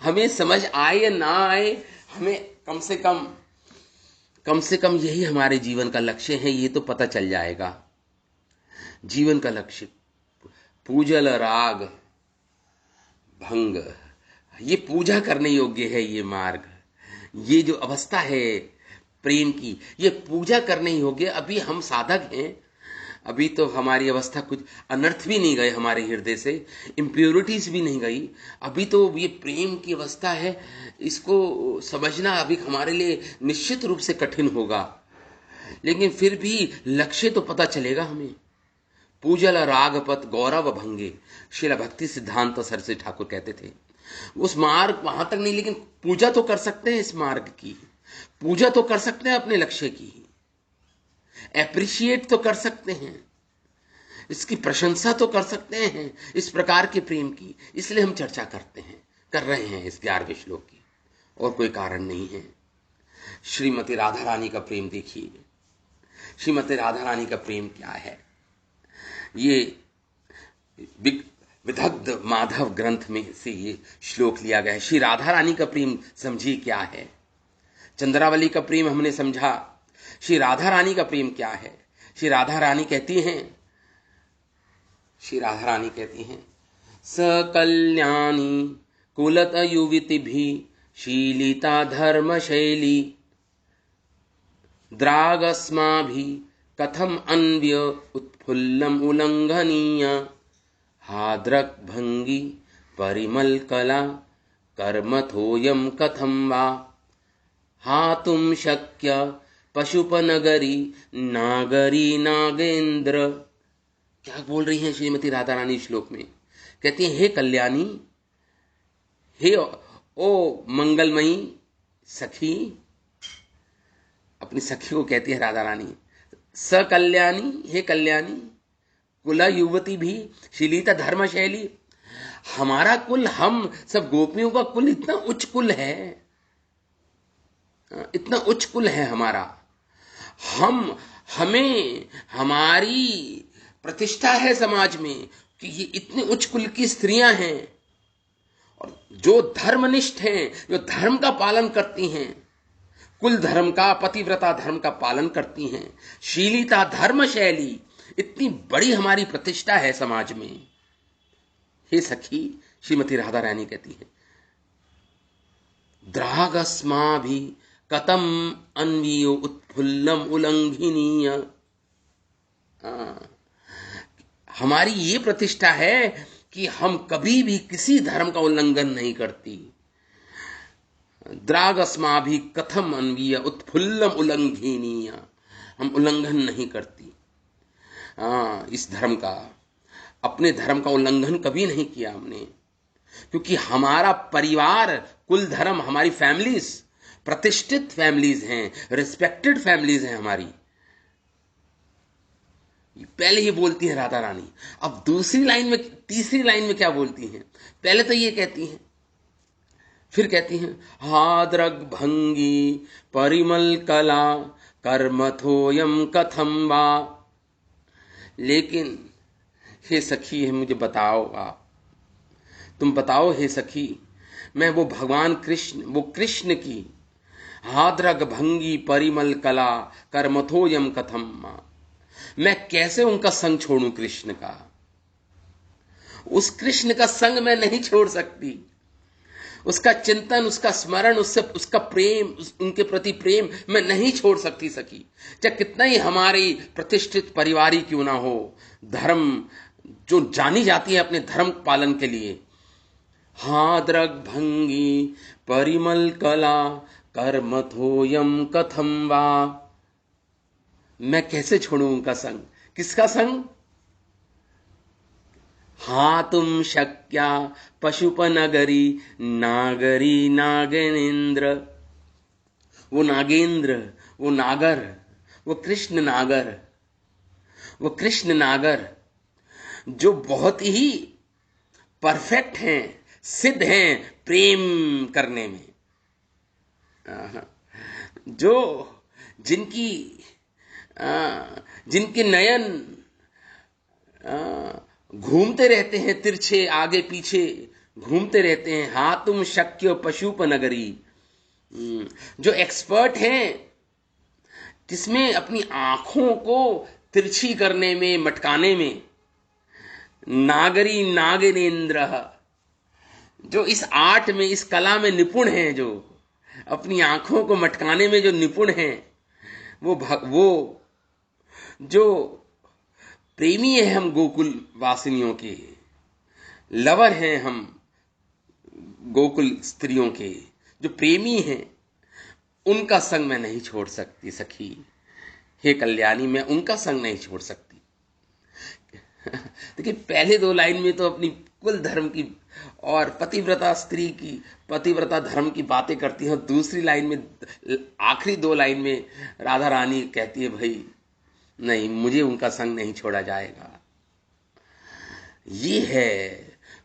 हमें समझ आए या ना आए, हमें कम से कम यही हमारे जीवन का लक्ष्य है, ये तो पता चल जाएगा। जीवन का लक्ष्य पूजल राग भंग, ये पूजा करने योग्य है। ये मार्ग, ये जो अवस्था है प्रेम की, ये पूजा करने योग्य। अभी हम साधक हैं, अभी तो हमारी अवस्था कुछ अनर्थ भी नहीं गए हमारे हृदय से, इम्प्योरिटीज भी नहीं गई। अभी तो ये प्रेम की अवस्था है, इसको समझना अभी हमारे लिए निश्चित रूप से कठिन होगा, लेकिन फिर भी लक्ष्य तो पता चलेगा हमें। पूजल रागपत गौरव भंगे, श्रील भक्ति सिद्धांत सरस्वती ठाकुर कहते थे। उस मार्ग वहां तक नहीं, लेकिन पूजा तो कर सकते हैं, इस मार्ग की पूजा तो कर सकते हैं, अपने लक्ष्य की एप्रिशिएट तो कर सकते हैं, इसकी प्रशंसा तो कर सकते हैं, इस प्रकार के प्रेम की। इसलिए हम चर्चा करते हैं, कर रहे हैं इस 11वें श्लोक की, और कोई कारण नहीं है। श्रीमती राधा रानी का प्रेम देखिए, श्रीमती राधा रानी का प्रेम क्या है। ये विदग्ध माधव ग्रंथ में से ये श्लोक लिया गया है। श्री राधा रानी का प्रेम समझिए क्या है। चंद्रावली का प्रेम हमने समझा, श्री राधा रानी का प्रेम क्या है। श्री राधा रानी कहती हैं, श्री राधा रानी कहती हैं, सकल्याणी कुलत युवति भी शीलिता धर्म शैली द्रागस्मा भी कथम अन्व्य उत्फुल्लम उल्लंघनीय हाद्रक भंगी परिमल कला कर्मथोयम कथम वा हातुम शक्य पशुपनगरी नागरी नागेंद्र। क्या बोल रही हैं श्रीमती राधा रानी श्लोक में? कहती हैं, हे कल्याणी, हे ओ मंगलमयी सखी, अपनी सखी को कहती है राधा रानी, सकल्याणी, हे कल्याणी, कुला युवती भी शीलिता धर्म शैली। हमारा कुल, हम सब गोपियों का कुल इतना उच्च कुल है, इतना उच्च कुल है हमारा। हमें हमारी प्रतिष्ठा है समाज में कि ये इतने उच्च कुल की स्त्रियां हैं, और जो धर्मनिष्ठ हैं, जो धर्म का पालन करती हैं, कुल धर्म का, पतिव्रता धर्म का पालन करती हैं, शीलिता धर्म शैली, इतनी बड़ी हमारी प्रतिष्ठा है समाज में। हे सखी, श्रीमती राधा रानी कहती है, द्रागस्मा भी कतम अन्वियो उत्फुल्लम उल्लंघनीय। हमारी ये प्रतिष्ठा है कि हम कभी भी किसी धर्म का उल्लंघन नहीं करती। द्रागस्मा भी कथम अन्वीय उत्फुल्लम उल्लंघनीय, हम उल्लंघन नहीं करती इस धर्म का, अपने धर्म का उल्लंघन कभी नहीं किया हमने, क्योंकि हमारा परिवार, कुल धर्म, हमारी फैमिलीज प्रतिष्ठित फैमिलीज हैं, रिस्पेक्टेड फैमिलीज हैं हमारी। पहले ये बोलती है राधा रानी। अब दूसरी लाइन में, तीसरी लाइन में क्या बोलती हैं? पहले तो ये कहती हैं, फिर कहती हैं, हाद्रग भंगी परिमल कला कर्मथोयम कथम वा। लेकिन हे सखी, है मुझे बताओ, आप तुम बताओ हे सखी, मैं वो भगवान कृष्ण, वो कृष्ण की हाद्रग भंगी परिमल कला कर्मथोयम कथम वा, मैं कैसे उनका संग छोड़ूं? कृष्ण का, उस कृष्ण का संग मैं नहीं छोड़ सकती। उसका चिंतन, उसका स्मरण, उससे उसका प्रेम, उनके प्रति प्रेम मैं नहीं छोड़ सकती सखी, चाहे कितना ही हमारी प्रतिष्ठित परिवार ही क्यों ना हो, धर्म जो जानी जाती है अपने धर्म पालन के लिए। हाद्रग भंगी परिमल कला कर्मथोयम कथम वा, मैं कैसे छोड़ूं उनका संग? किसका संग? हातुम शक्या पशुपनगरी नागरी नागेंद्र। वो नागेंद्र, वो नागर, वो कृष्ण नागर, वो कृष्ण नागर जो बहुत ही परफेक्ट हैं, सिद्ध हैं प्रेम करने में, जो जिनके नयन घूमते रहते हैं, तिरछे आगे पीछे घूमते रहते हैं। हाँ तुम शक्य पशुप नगरी, जो एक्सपर्ट हैं, जिसमें अपनी आंखों को तिरछी करने में, मटकाने में, नागरी नागिनेन्द्र, जो इस आर्ट में, इस कला में निपुण हैं, जो अपनी आंखों को मटकाने में जो निपुण हैं, वो जो प्रेमी है हम गोकुल वासिनियों के, लवर हैं हम गोकुल स्त्रियों के, जो प्रेमी हैं, उनका संग मैं नहीं छोड़ सकती सखी। हे कल्याणी, मैं उनका संग नहीं छोड़ सकती। देखिए, पहले दो लाइन में तो अपनी कुल धर्म की और पतिव्रता स्त्री की, पतिव्रता धर्म की बातें करती हैं, और दूसरी लाइन में, आखिरी दो लाइन में राधा रानी कहती है, भाई नहीं, मुझे उनका संग नहीं छोड़ा जाएगा। ये है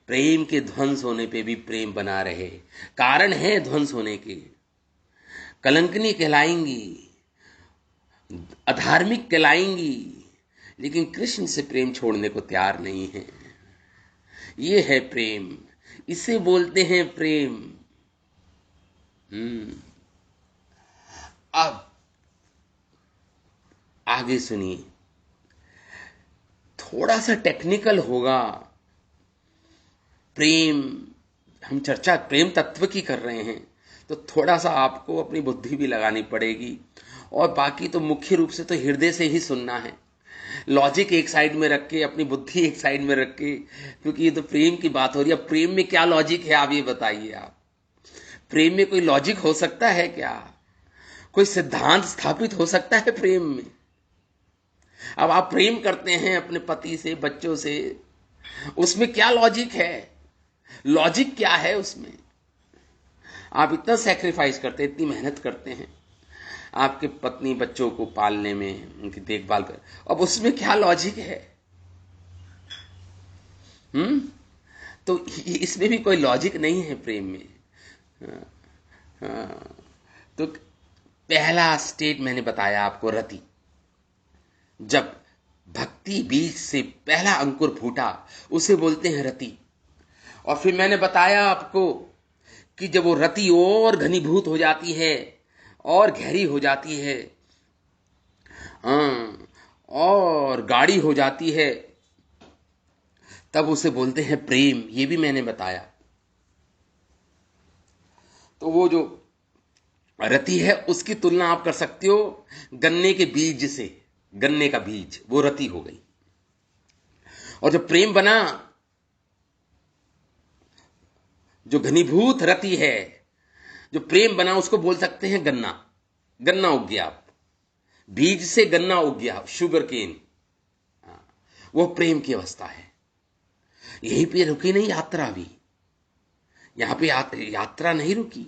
प्रेम के ध्वंस होने पे भी प्रेम बना रहे। कारण है ध्वंस होने के, कलंकनी कहलाएंगी, अधार्मिक कहलाएंगी, लेकिन कृष्ण से प्रेम छोड़ने को तैयार नहीं है। ये है प्रेम, इसे बोलते हैं प्रेम। अब आगे सुनिए, थोड़ा सा टेक्निकल होगा। प्रेम, हम चर्चा प्रेम तत्व की कर रहे हैं, तो थोड़ा सा आपको अपनी बुद्धि भी लगानी पड़ेगी, और बाकी तो मुख्य रूप से तो हृदय से ही सुनना है। लॉजिक एक साइड में रख के, अपनी बुद्धि एक साइड में रख के, क्योंकि ये तो प्रेम की बात हो रही है। प्रेम में क्या लॉजिक है, आप ये बताइए। आप प्रेम में कोई लॉजिक हो सकता है क्या? कोई सिद्धांत स्थापित हो सकता है प्रेम में? अब आप प्रेम करते हैं अपने पति से, बच्चों से, उसमें क्या लॉजिक है? लॉजिक क्या है उसमें? आप इतना सैक्रिफाइस करते हैं, इतनी मेहनत करते हैं आपके पत्नी बच्चों को पालने में, उनकी देखभाल कर, अब उसमें क्या लॉजिक है? तो इसमें भी कोई लॉजिक नहीं है प्रेम में। तो पहला स्टेट मैंने बताया आपको, रति। जब भक्ति बीज से पहला अंकुर फूटा, उसे बोलते हैं रति। और फिर मैंने बताया आपको कि जब वो रति और घनीभूत हो जाती है, और गहरी हो जाती है, और गाढ़ी हो जाती है, तब उसे बोलते हैं प्रेम। ये भी मैंने बताया। तो वो जो रति है, उसकी तुलना आप कर सकते हो गन्ने के बीज से। गन्ने का बीज, वो रति हो गई। और जो प्रेम बना, जो घनीभूत रति है, जो प्रेम बना, उसको बोल सकते हैं गन्ना। गन्ना उग गया, बीज से गन्ना उग गया, शुगर केन। वो प्रेम की अवस्था है। यहीं पे रुकी नहीं यात्रा भी, यहां पे यात्रा नहीं रुकी।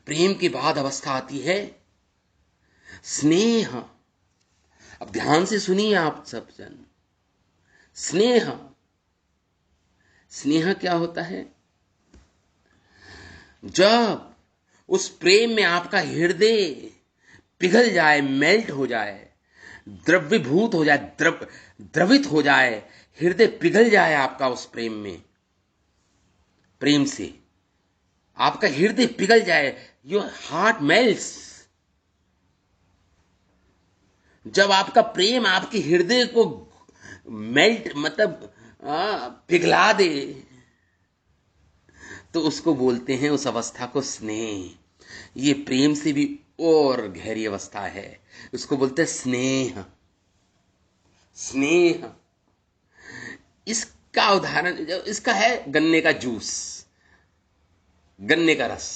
प्रेम के बाद अवस्था आती है स्नेह। अब ध्यान से सुनिए आप सब जन। स्नेह, स्नेह क्या होता है? जब उस प्रेम में आपका हृदय पिघल जाए, मेल्ट हो जाए, द्रव्यभूत हो जाए, द्रवित हो जाए, हृदय पिघल जाए आपका उस प्रेम में, प्रेम से आपका हृदय पिघल जाए, योर हार्ट मेल्ट्स। जब आपका प्रेम आपके हृदय को मेल्ट, मतलब पिघला दे, तो उसको बोलते हैं, उस अवस्था को, स्नेह। ये प्रेम से भी और गहरी अवस्था है, उसको बोलते हैं स्नेह। स्नेह, इसका उदाहरण इसका है गन्ने का जूस, गन्ने का रस।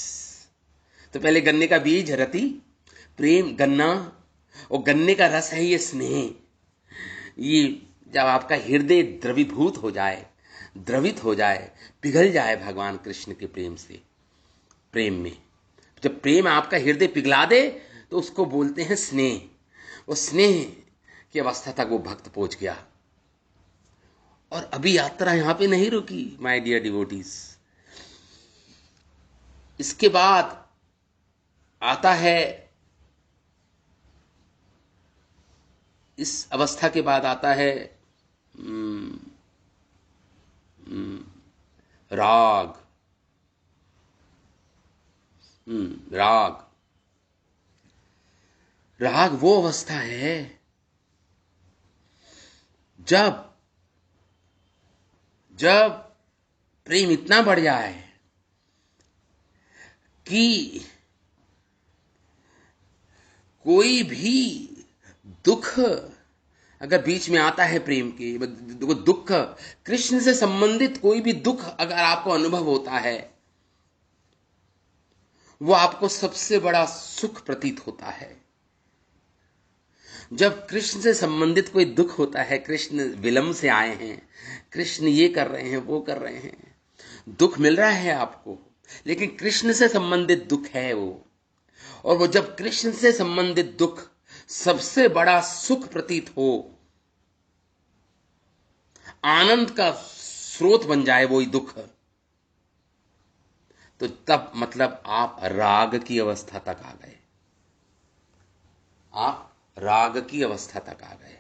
तो पहले गन्ने का बीज रति, प्रेम गन्ना, और गन्ने का रस है ये स्नेह। ये जब आपका हृदय द्रवीभूत हो जाए, द्रवित हो जाए, पिघल जाए भगवान कृष्ण के प्रेम से, प्रेम में, जब प्रेम आपका हृदय पिघला दे, तो उसको बोलते हैं स्नेह। और स्नेह की अवस्था तक वो भक्त पहुंच गया। और अभी यात्रा यहां पे नहीं रुकी माय डियर डिवोटीज। इसके बाद आता है, इस अवस्था के बाद आता है राग। राग, राग वो अवस्था है जब जब प्रेम इतना बढ़ जाए कि कोई भी दुख अगर बीच में आता है, प्रेम के दुख, कृष्ण से संबंधित कोई भी दुख अगर आपको अनुभव होता है, वो आपको सबसे बड़ा सुख प्रतीत होता है। जब कृष्ण से संबंधित कोई दुख होता है, कृष्ण विलंब से आए हैं, कृष्ण ये कर रहे हैं, वो कर रहे हैं, दुख मिल रहा है आपको, लेकिन कृष्ण से संबंधित दुख है वो, और वो जब कृष्ण से संबंधित दुख सबसे बड़ा सुख प्रतीत हो, आनंद का स्रोत बन जाए वही दुख, तो तब मतलब आप राग की अवस्था तक आ गए, आप राग की अवस्था तक आ गए।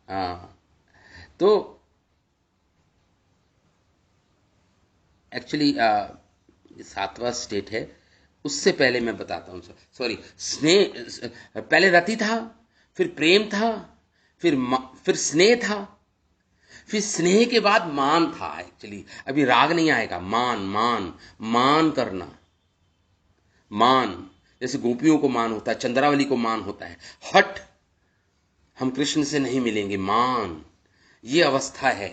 हाँ, तो एक्चुअली 7वां स्टेट है, उससे पहले मैं बताता हूं। सॉरी, स्नेह पहले रति था, फिर प्रेम था, फिर स्नेह था, फिर स्नेह के बाद मान था। एक्चुअली अभी राग नहीं आएगा, मान करना, मान, जैसे गोपियों को मान होता है, चंद्रावली को मान होता है, हट हम कृष्ण से नहीं मिलेंगे, मान, ये अवस्था है,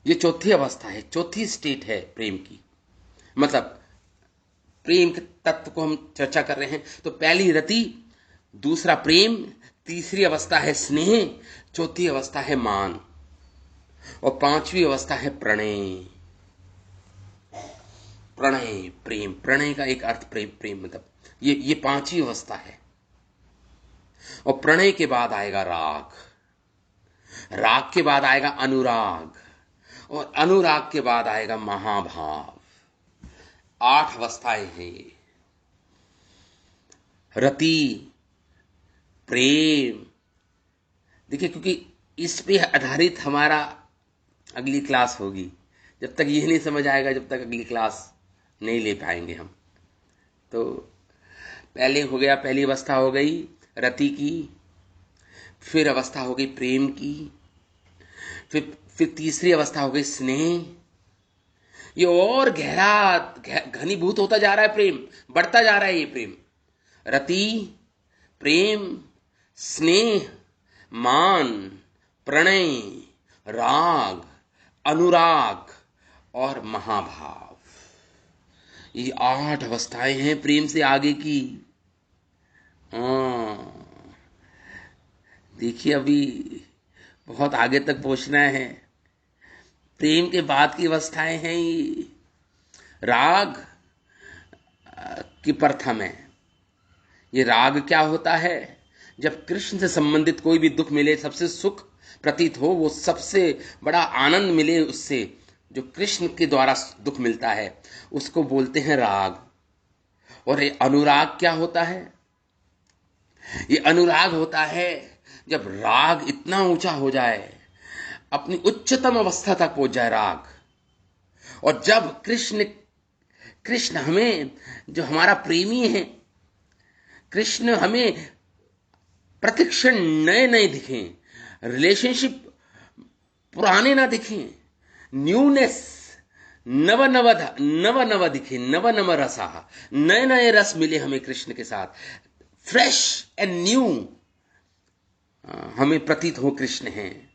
ये चौथी अवस्था है, चौथी स्टेट है प्रेम की। मतलब प्रेम के तत्व को हम चर्चा कर रहे हैं, तो पहली रति, दूसरा प्रेम, तीसरी अवस्था है स्नेह, चौथी अवस्था है मान, और पांचवी अवस्था है प्रणय। प्रणय, प्रेम, प्रणय का एक अर्थ प्रेम मतलब ये पांचवी अवस्था है। और प्रणय के बाद आएगा राग, राग के बाद आएगा अनुराग, और अनुराग के बाद आएगा महाभाव। 8 अवस्थाएं हैं ये, रति, प्रेम। देखिए, क्योंकि इस पे आधारित हमारा अगली क्लास होगी, जब तक ये नहीं समझ आएगा, जब तक अगली क्लास नहीं ले पाएंगे हम। तो पहले हो गया, पहली अवस्था हो गई रति की, फिर अवस्था हो गई प्रेम की, फिर तीसरी अवस्था हो गई स्नेह। ये और गहरा घनीभूत होता जा रहा है, प्रेम बढ़ता जा रहा है, ये प्रेम, रति, प्रेम, स्नेह, मान, प्रणय, राग, अनुराग और महाभाव। ये 8 अवस्थाएं हैं प्रेम से आगे की। देखिए, अभी बहुत आगे तक पहुंचना है। प्रेम के बाद की अवस्थाएं हैं ये राग की प्रथम है। ये राग क्या होता है? जब कृष्ण से संबंधित कोई भी दुख मिले, सबसे सुख प्रतीत हो, वो सबसे बड़ा आनंद मिले उससे, जो कृष्ण के द्वारा दुख मिलता है, उसको बोलते हैं राग। और ये अनुराग क्या होता है? ये अनुराग होता है जब राग इतना ऊंचा हो जाए, अपनी उच्चतम अवस्था तक पहुंच जाए राग, और जब कृष्ण हमें, जो हमारा प्रेमी है, कृष्ण हमें प्रतिक्षण नए नए दिखें, रिलेशनशिप पुराने ना दिखें, न्यूनेस, नव नव दिखे, नव रसा, नए नए रस मिले हमें कृष्ण के साथ, फ्रेश एंड न्यू हमें प्रतीत हो कृष्ण हैं।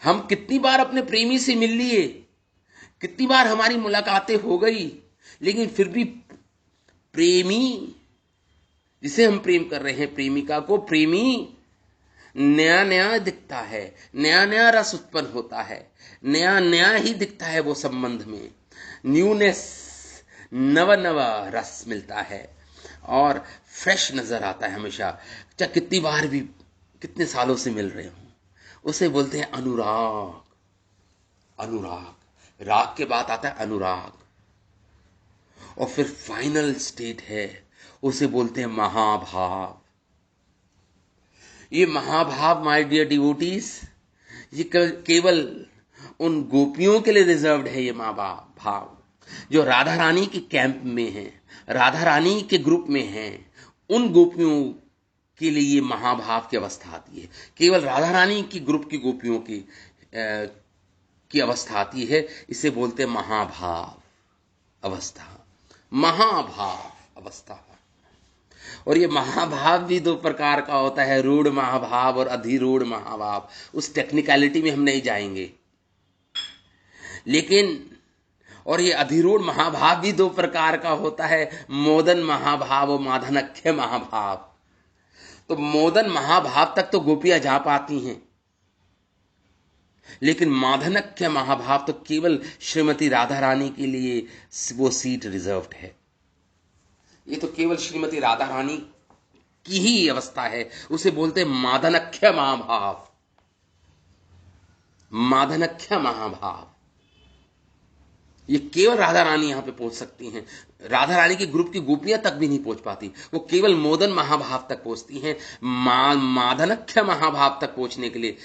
हम कितनी बार अपने प्रेमी से मिल लिए, कितनी बार हमारी मुलाकातें हो गई, लेकिन फिर भी प्रेमी, जिसे हम प्रेम कर रहे हैं, प्रेमिका को प्रेमी नया नया दिखता है, नया नया रस उत्पन्न होता है, नया नया ही दिखता है वो संबंध में, न्यूनेस, नवा नवा रस मिलता है और फ्रेश नजर आता है हमेशा, चाहे कितनी बार भी, कितने सालों से मिल रहे हों। उसे बोलते हैं अनुराग। अनुराग, राग के बाद आता है अनुराग, और फिर फाइनल स्टेट है, उसे बोलते हैं महाभाव। ये महाभाव, माय डियर डिवोटीज, ये केवल उन गोपियों के लिए रिजर्व्ड है। ये महाभाव जो राधा रानी के कैंप में है, राधा रानी के ग्रुप में हैं, उन गोपियों के लिए ये महाभाव की अवस्था आती है। केवल राधा रानी की ग्रुप की गोपियों की अवस्था आती है, इसे बोलते हैं महाभाव अवस्था, महाभाव अवस्था। और ये महाभाव भी दो प्रकार का होता है, रूढ़ महाभाव और अधिरूढ़ महाभाव। उस टेक्निकलिटी में हम नहीं जाएंगे, लेकिन और ये अधिरूढ़ महाभाव भी दो प्रकार का होता है, मोदन महाभाव और माधनख्य महाभाव। तो मोदन महाभाव तक तो गोपियां जा पाती हैं, लेकिन माधनख्य महाभाव तो केवल श्रीमती राधा रानी के लिए वो सीट रिजर्व्ड है। ये तो केवल श्रीमती राधा रानी की ही अवस्था है, उसे बोलते हैं माधनख्य महाभाव। माधनख्य महाभाव ये केवल राधा रानी यहां पे पहुंच सकती हैं। राधा रानी की ग्रुप की गोपियां तक भी नहीं पहुंच पाती, वो केवल मोदन महाभाव तक पहुंचती हैं। माधनख्य महाभाव तक पहुंचने के लिए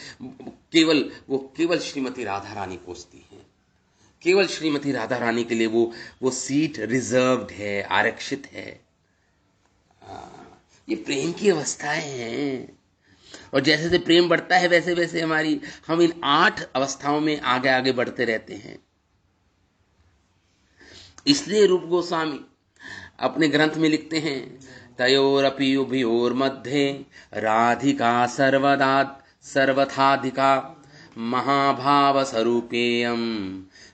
केवल श्रीमती राधा रानी पहुंचती हैं। केवल श्रीमती राधा रानी के लिए वो सीट रिजर्व्ड है, आरक्षित है। ये प्रेम की अवस्थाएं हैं, और जैसे जैसे प्रेम बढ़ता है वैसे वैसे हम इन 8 अवस्थाओं में आगे आगे बढ़ते रहते हैं। इसलिए रूप गोस्वामी अपने ग्रंथ में लिखते हैं, तयोरपि उभयोर मध्ये राधिका सर्वथाधिका महाभाव स्वरूपेयम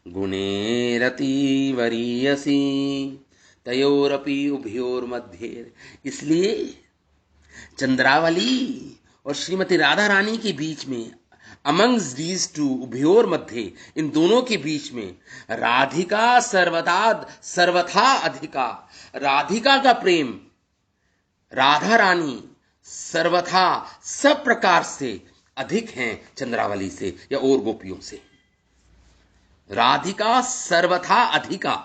गुणेरति वरीयसी। तयोरपि उभयोर मध्ये, इसलिए चंद्रावली और श्रीमती राधा रानी के बीच में, अमंग्स दीज टू, उभयोर मध्य, इन दोनों के बीच में राधिका सर्वथा अधिका, राधिका का प्रेम, राधा रानी सर्वथा सब प्रकार से अधिक हैं चंद्रावली से या और गोपियों से। राधिका सर्वथा अधिका,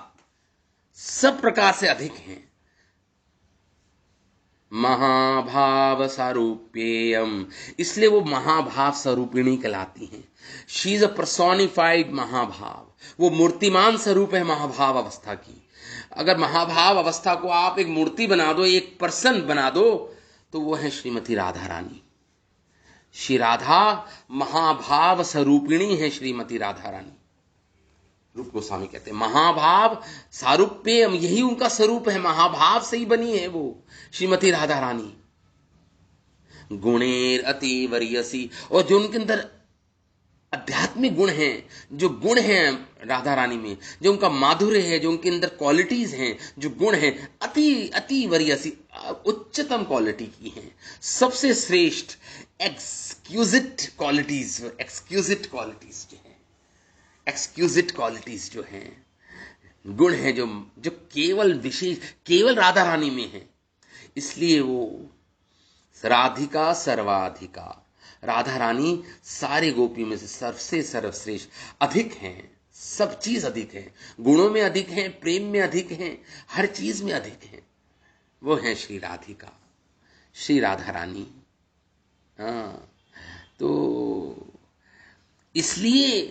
सब प्रकार से अधिक हैं। महाभाव स्वरूपेयम, इसलिए वो महाभाव स्वरूपिणी कहलाती हैं। शी इज अ पर्सोनिफाइड महाभाव, वो मूर्तिमान स्वरूप है महाभाव अवस्था की। अगर महाभाव अवस्था को आप एक मूर्ति बना दो, एक पर्सन बना दो, तो वो है श्रीमती राधा रानी। श्री राधा महाभाव स्वरूपिणी है, श्रीमती राधा रानी। रूप गोस्वामी कहते हैं महाभाव सारूप्यम, यही उनका स्वरूप है, महाभाव से ही बनी है वो श्रीमती राधा रानी। गुणेर अति वरीयसी, और जो उनके अंदर आध्यात्मिक गुण हैं, जो गुण हैं राधा रानी में, जो उनका माधुर्य है, जो उनके अंदर क्वालिटीज हैं, जो गुण हैं, अति अति वरीयसी, उच्चतम क्वालिटी की हैं, सबसे श्रेष्ठ एक्सक्यूजिट क्वालिटीज जो हैं, गुण हैं जो केवल विशेष, केवल राधा रानी में है। इसलिए वो राधिका सर्वाधिका, राधा रानी सारे गोपियों में से सबसे सर्वश्रेष्ठ, अधिक हैं, सब चीज अधिक है, गुणों में अधिक हैं, प्रेम में अधिक हैं, हर चीज में अधिक हैं। वो है श्री राधिका, श्री राधा रानी। हाँ, तो इसलिए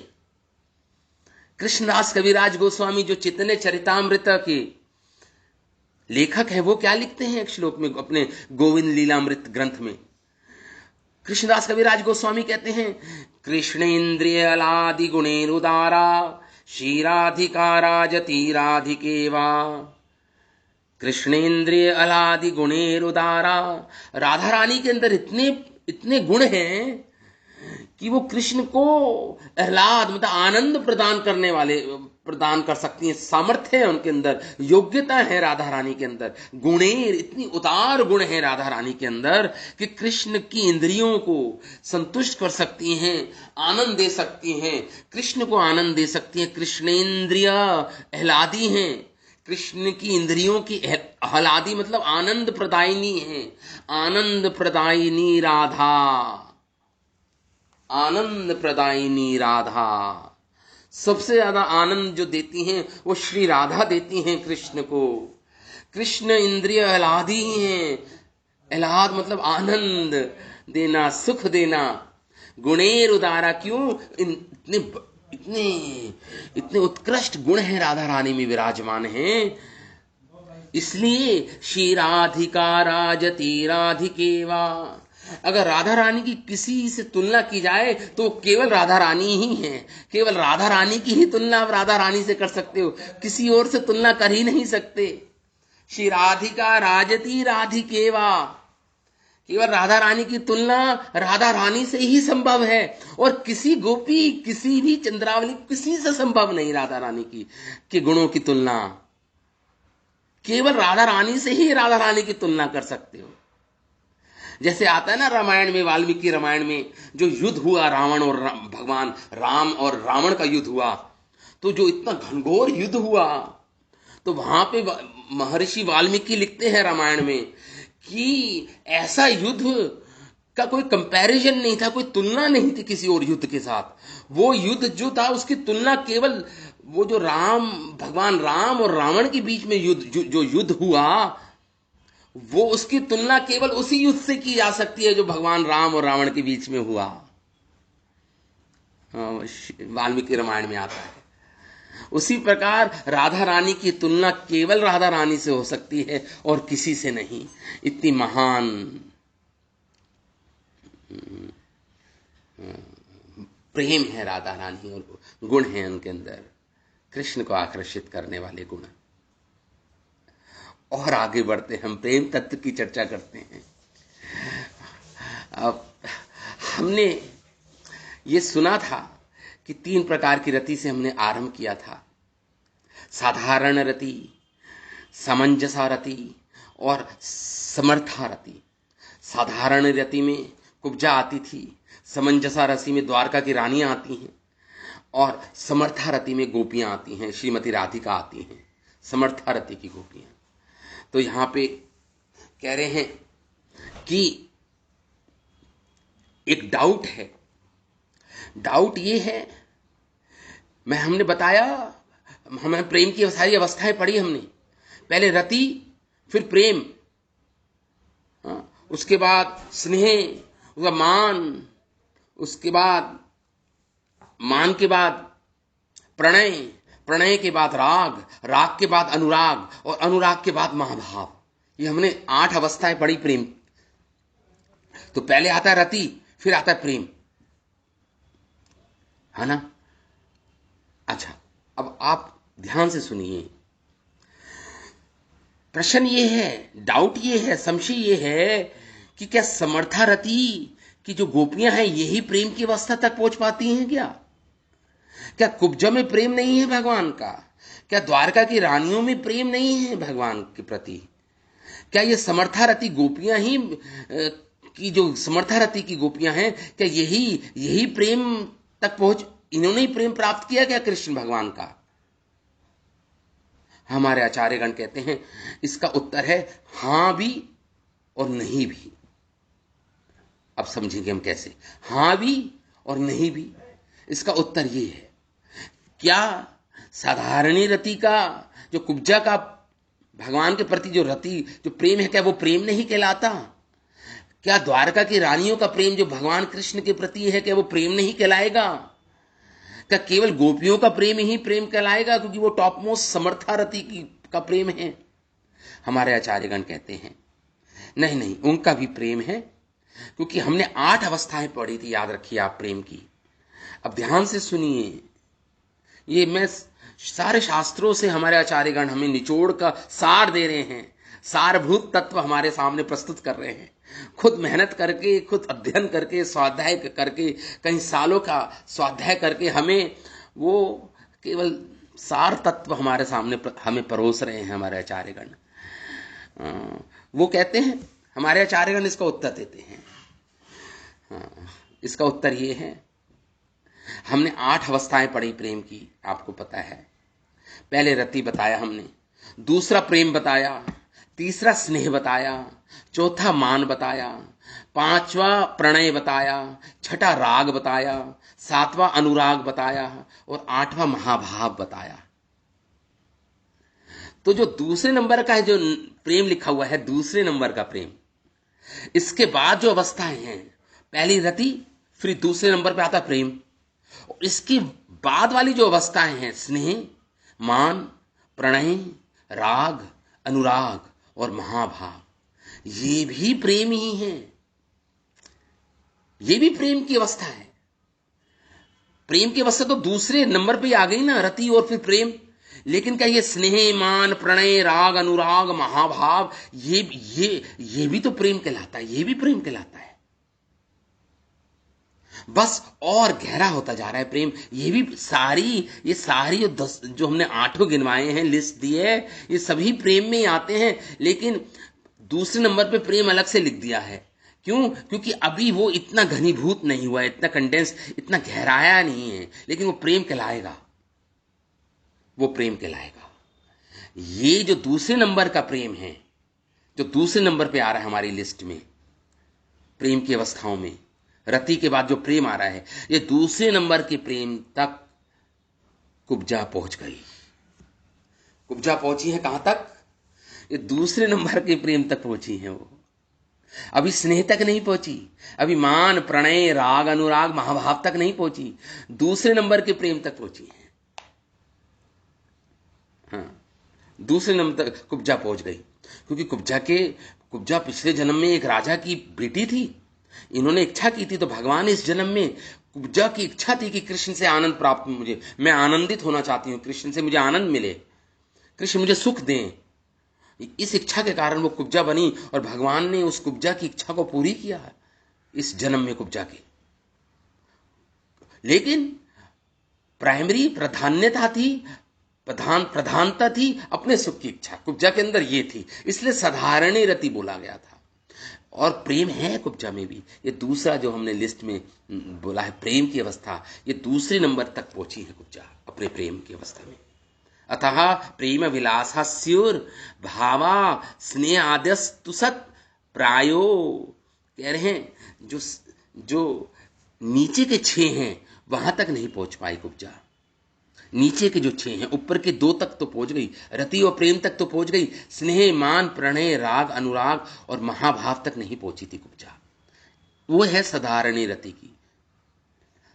कृष्णदास कविराज गोस्वामी जो चैतन्य चरितामृत के लेखक है, वो क्या लिखते हैं एक श्लोक में अपने गोविंद लीलामृत ग्रंथ में? कृष्णदास कविराज गोस्वामी कहते हैं, कृष्णेन्द्रिय अलादि गुणेरुदारा श्रीराधिका राजती राधिकेवा। कृष्णेन्द्रिय अलादि गुणेरुदारा, राधा रानी के अंदर इतने गुण हैं कि वो कृष्ण को आह्लाद मतलब आनंद प्रदान कर सकती हैं। सामर्थ्य है उनके अंदर, योग्यता है राधा रानी के अंदर। गुणेर, इतनी उदार गुण है राधा रानी के अंदर कि कृष्ण की इंद्रियों को संतुष्ट कर सकती हैं, आनंद दे सकती हैं, कृष्ण को आनंद दे सकती हैं। कृष्णेन्द्रिय आह्लादी हैं, कृष्ण की इंद्रियों की आह्लादी मतलब आनंद प्रदायिनी है। आनंद प्रदायिनी राधा, आनंद प्रदायिनी राधा, सबसे ज्यादा आनंद जो देती हैं वो श्री राधा देती हैं कृष्ण को। कृष्ण इंद्रिय आह्लादी हैं, आह्लाद मतलब आनंद देना, सुख देना। गुणेर उदारा, क्यों? इतने उत्कृष्ट गुण हैं राधा रानी में विराजमान हैं, इसलिए श्री राधिका राजती राधिकेवा। अगर राधा रानी की किसी से तुलना की जाए तो केवल राधा रानी ही है। केवल राधा रानी की ही तुलना आप राधा रानी से कर सकते हो, किसी और से तुलना कर ही नहीं सकते। श्री राधिका राजती राधिकेवा, केवल राधा रानी की तुलना राधा रानी से ही संभव है, और किसी गोपी, किसी भी चंद्रावली, किसी से संभव नहीं राधा रानी की के गुणों की तुलना। केवल राधा रानी से ही राधा रानी की तुलना कर सकते हो। जैसे आता है ना रामायण में, वाल्मीकि रामायण में जो युद्ध हुआ रावण और भगवान राम और रावण का युद्ध हुआ, तो जो इतना घनघोर युद्ध हुआ, तो वहां पे महर्षि वाल्मीकि लिखते हैं रामायण में कि ऐसा युद्ध का कोई कंपैरिजन नहीं था, कोई तुलना नहीं थी किसी और युद्ध के साथ। वो युद्ध जो था उसकी तुलना केवल वो जो भगवान राम और रावण के बीच में जो युद्ध हुआ, वो उसकी तुलना केवल उसी युद्ध से की जा सकती है जो भगवान राम और रावण के बीच में हुआ। वाल्मीकि रामायण में आता है। उसी प्रकार राधा रानी की तुलना केवल राधा रानी से हो सकती है और किसी से नहीं। इतनी महान प्रेम है राधा रानी, और गुण हैं उनके अंदर, कृष्ण को आकर्षित करने वाले गुण। और आगे बढ़ते हम प्रेम तत्व की चर्चा करते हैं। अब हमने ये सुना था कि 3 प्रकार की रति से हमने आरंभ किया था, साधारण रति, समंजसा रति और समर्था रति। साधारण रति में कुब्जा आती थी, समंजसा रति में द्वारका की रानियां आती हैं, और समर्था रति में गोपियां आती हैं, श्रीमती राधिका आती हैं, समर्था रति की गोपियां। तो यहां पे कह रहे हैं कि एक डाउट है। डाउट ये है, हमने बताया, हमें प्रेम की सारी अवस्थाएं पढ़ी हमने। पहले रति, फिर प्रेम, उसके बाद स्नेह, उसका मान, उसके बाद मान के बाद प्रणय, प्रणय के बाद राग, राग के बाद अनुराग, और अनुराग के बाद महाभाव। ये हमने 8 अवस्थाएं पढ़ी प्रेम। तो पहले आता है रति, फिर आता है प्रेम, है ना। अच्छा, अब आप ध्यान से सुनिए। प्रश्न ये है, डाउट ये है, संशय ये है कि क्या समर्था रति की जो गोपियां हैं यही प्रेम की अवस्था तक पहुंच पाती हैं क्या? क्या कुब्जा में प्रेम नहीं है भगवान का? क्या द्वारका की रानियों में प्रेम नहीं है भगवान के प्रति? क्या ये समर्था रति गोपियां ही की जो समर्था रति की गोपियां हैं, क्या यही प्रेम तक पहुंच, इन्होंने ही प्रेम प्राप्त किया क्या कृष्ण भगवान का? हमारे आचार्यगण कहते हैं इसका उत्तर है हां भी और नहीं भी। अब समझेंगे हम कैसे, हां भी और नहीं भी। इसका उत्तर ये है, क्या साधारणी रति का जो कुब्जा का भगवान के प्रति जो रति, जो प्रेम है, क्या वो प्रेम नहीं कहलाता? क्या द्वारका की रानियों का प्रेम जो भगवान कृष्ण के प्रति है, क्या वो प्रेम नहीं कहलाएगा? क्या केवल गोपियों का प्रेम ही प्रेम कहलाएगा क्योंकि वो टॉप मोस्ट समर्था रति का प्रेम है? हमारे आचार्यगण कहते हैं नहीं नहीं, उनका भी प्रेम है, क्योंकि हमने 8 अवस्थाएं पढ़ी थी, याद रखिए आप प्रेम की। अब ध्यान से सुनिए, ये मैं सारे शास्त्रों से हमारे आचार्यगण हमें निचोड़ का सार दे रहे हैं, सारभूत तत्व हमारे सामने प्रस्तुत कर रहे हैं। खुद मेहनत करके, खुद अध्ययन करके, स्वाध्याय करके, कई सालों का स्वाध्याय करके हमें वो केवल सार तत्व हमारे सामने हमें परोस रहे हैं हमारे आचार्यगण। वो कहते हैं, हमारे आचार्यगण इसका उत्तर देते हैं। इसका उत्तर ये है, हमने 8 अवस्थाएं पढ़ी प्रेम की, आपको पता है। पहले रति बताया हमने, दूसरा प्रेम बताया, तीसरा स्नेह बताया, चौथा मान बताया, 5वां प्रणय बताया, 6ठा राग बताया, 7वां अनुराग बताया, और 8वां महाभाव बताया। तो जो दूसरे नंबर का है, जो प्रेम लिखा हुआ है, दूसरे नंबर का प्रेम, इसके बाद जो अवस्थाएं हैं, पहली रति, फिर दूसरे नंबर पे आता प्रेम, और इसके बाद वाली जो अवस्थाएं हैं, स्नेह, मान, प्रणय, राग, अनुराग और महाभाव, ये भी प्रेम ही है, ये भी प्रेम की अवस्था है। प्रेम की अवस्था तो दूसरे नंबर पे आ गई ना, रति और फिर प्रेम। लेकिन क्या ये स्नेह, मान, प्रणय, राग, अनुराग, महाभाव, ये भी तो प्रेम कहलाता है, ये भी प्रेम कहलाता है। बस और गहरा होता जा रहा है प्रेम। ये सारी जो हमने 8 गिनवाए हैं, लिस्ट दी है, ये सभी प्रेम में ही आते हैं। लेकिन दूसरे नंबर पे प्रेम अलग से लिख दिया है। क्यों? क्योंकि अभी वो इतना घनीभूत नहीं हुआ है, इतना कंडेंस, इतना गहराया नहीं है, लेकिन वो प्रेम कहलाएगा, वो प्रेम कहलाएगा। ये जो दूसरे नंबर का प्रेम है, जो दूसरे नंबर पे आ रहा है हमारी लिस्ट में प्रेम की अवस्थाओं में, रति के बाद जो प्रेम आ रहा है, ये दूसरे नंबर के प्रेम तक कुब्जा पहुंच गई। कुब्जा पहुंची है कहां तक? ये दूसरे नंबर के प्रेम तक पहुंची है वो। अभी स्नेह तक नहीं पहुंची, अभी मान, प्रणय, राग, अनुराग, महाभाव तक नहीं पहुंची, दूसरे नंबर के प्रेम तक पहुंची है। हाँ, दूसरे नंबर तक कुब्जा पहुंच गई। क्योंकि कुब्जा पिछले जन्म में एक राजा की बेटी थी। इन्होंने इच्छा की थी, तो भगवान इस जन्म में, कुब्जा की इच्छा थी कि कृष्ण से आनंद प्राप्त, मुझे, मैं आनंदित होना चाहती हूं, कृष्ण से मुझे आनंद मिले, कृष्ण मुझे सुख दें। इस इच्छा के कारण वो कुब्जा बनी, और भगवान ने उस कुब्जा की इच्छा को पूरी किया इस जन्म में कुब्जा की। लेकिन प्राइमरी प्रधानता थी अपने सुख की इच्छा, कुब्जा के अंदर ये थी, इसलिए साधारणी रति बोला गया था। और प्रेम है कुब्जा में भी। ये दूसरा जो हमने लिस्ट में बोला है प्रेम की अवस्था, ये दूसरे नंबर तक पहुंची है कुब्जा अपने प्रेम की अवस्था में। अतः प्रेम विलासस्योर भावा स्नेह आद्यस्तु सत प्रायो, कह रहे हैं जो नीचे के 6 हैं वहां तक नहीं पहुंच पाई कुब्जा। नीचे के जो 6 हैं, ऊपर के 2 तक तो पहुंच गई, रति और प्रेम तक तो पहुंच गई, स्नेह, मान, प्रणय, राग, अनुराग और महाभाव तक नहीं पहुंची थी कुब्जा। वो है साधारणी रति की,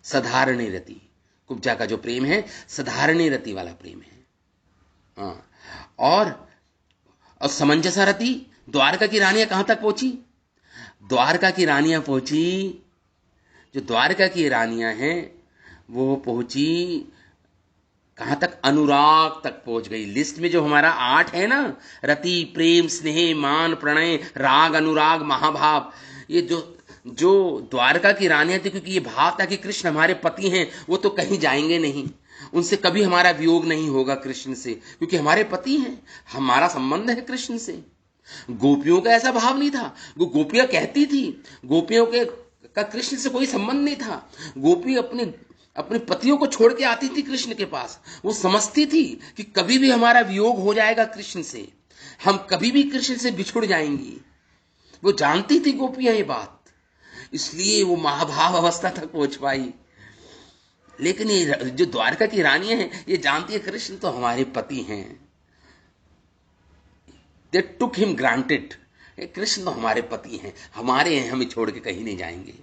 साधारणी रति। कुब्जा का जो प्रेम है साधारणी रति वाला प्रेम है। हाँ, और समंजसा रति, द्वारका की रानियां कहां तक पहुंची? द्वारका की रानियां पहुंची, जो द्वारका की रानियां हैं वो पहुंची कहां तक? अनुराग तक पहुंच गई। लिस्ट में जो हमारा 8 है ना, रति, प्रेम, स्नेह, मान, प्रणय, राग, अनुराग, महाभाव, ये जो द्वारका की रानियां थी, क्योंकि ये भाव था कि कृष्ण हमारे पति हैं, वो तो कहीं जाएंगे नहीं, उनसे कभी हमारा वियोग नहीं होगा कृष्ण से, क्योंकि हमारे पति हैं, हमारा संबंध है कृष्ण से। गोपियों का ऐसा भाव नहीं था। गोपियां कहती थी, गोपियों के का कृष्ण से कोई संबंध नहीं था। गोपी अपने पतियों को छोड़ के आती थी कृष्ण के पास। वो समझती थी कि कभी भी हमारा वियोग हो जाएगा कृष्ण से, हम कभी भी कृष्ण से बिछुड़ जाएंगी। वो जानती थी गोपियां ये बात, इसलिए वो महाभाव अवस्था तक पहुंच पाई। लेकिन ये जो द्वारका की रानियां हैं, ये जानती है कृष्ण तो हमारे पति हैं, दे टुक हिम ग्रांटेड, कृष्ण तो हमारे पति हैं, हमारे हैं, हमें छोड़ के कहीं नहीं जाएंगे।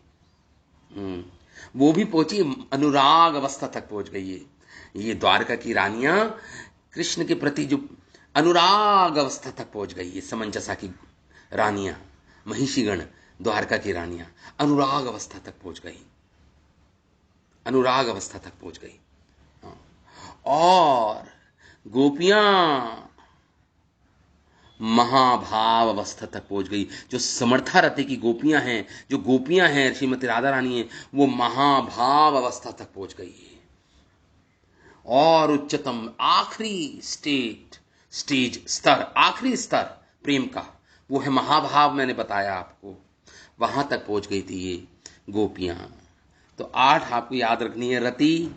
वो भी पहुंची, अनुराग अवस्था तक पहुंच गई है। ये द्वारका की रानियां कृष्ण के प्रति जो अनुराग अवस्था तक पहुंच गई है, समंजसा की रानियां, महिषीगण, द्वारका की रानियां अनुराग अवस्था तक पहुंच गई, अनुराग अवस्था तक पहुंच गई। और गोपियां महाभाव अवस्था तक पहुंच गई। जो समर्था रति की गोपियां हैं, जो गोपियां हैं श्रीमती राधा रानी है, वो महाभाव अवस्था तक पहुंच गई है। और उच्चतम आखिरी स्तर, आखिरी स्तर प्रेम का, वो है महाभाव। मैंने बताया आपको, वहां तक पहुंच गई थी ये गोपियां। तो 8 आपको याद रखनी है, रति,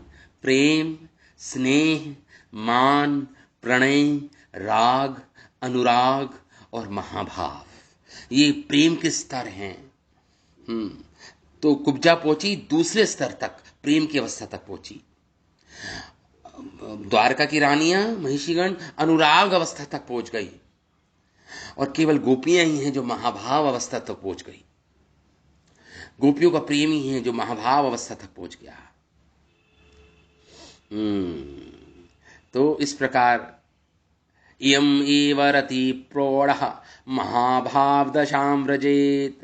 प्रेम, स्नेह, मान, प्रणय, राग, अनुराग और महाभाव, ये प्रेम के स्तर हैं। तो कुब्जा पहुंची दूसरे स्तर तक, प्रेम की अवस्था तक पहुंची। द्वारका की रानियां, महिषीगण अनुराग अवस्था तक पहुंच गई, और केवल गोपियां ही हैं जो महाभाव अवस्था तक पहुंच गई। गोपियों का प्रेम ही है जो महाभाव अवस्था तक पहुंच गया। तो इस प्रकार इयम एव रति प्रौढ़ महाभाव दशाम व्रजेत।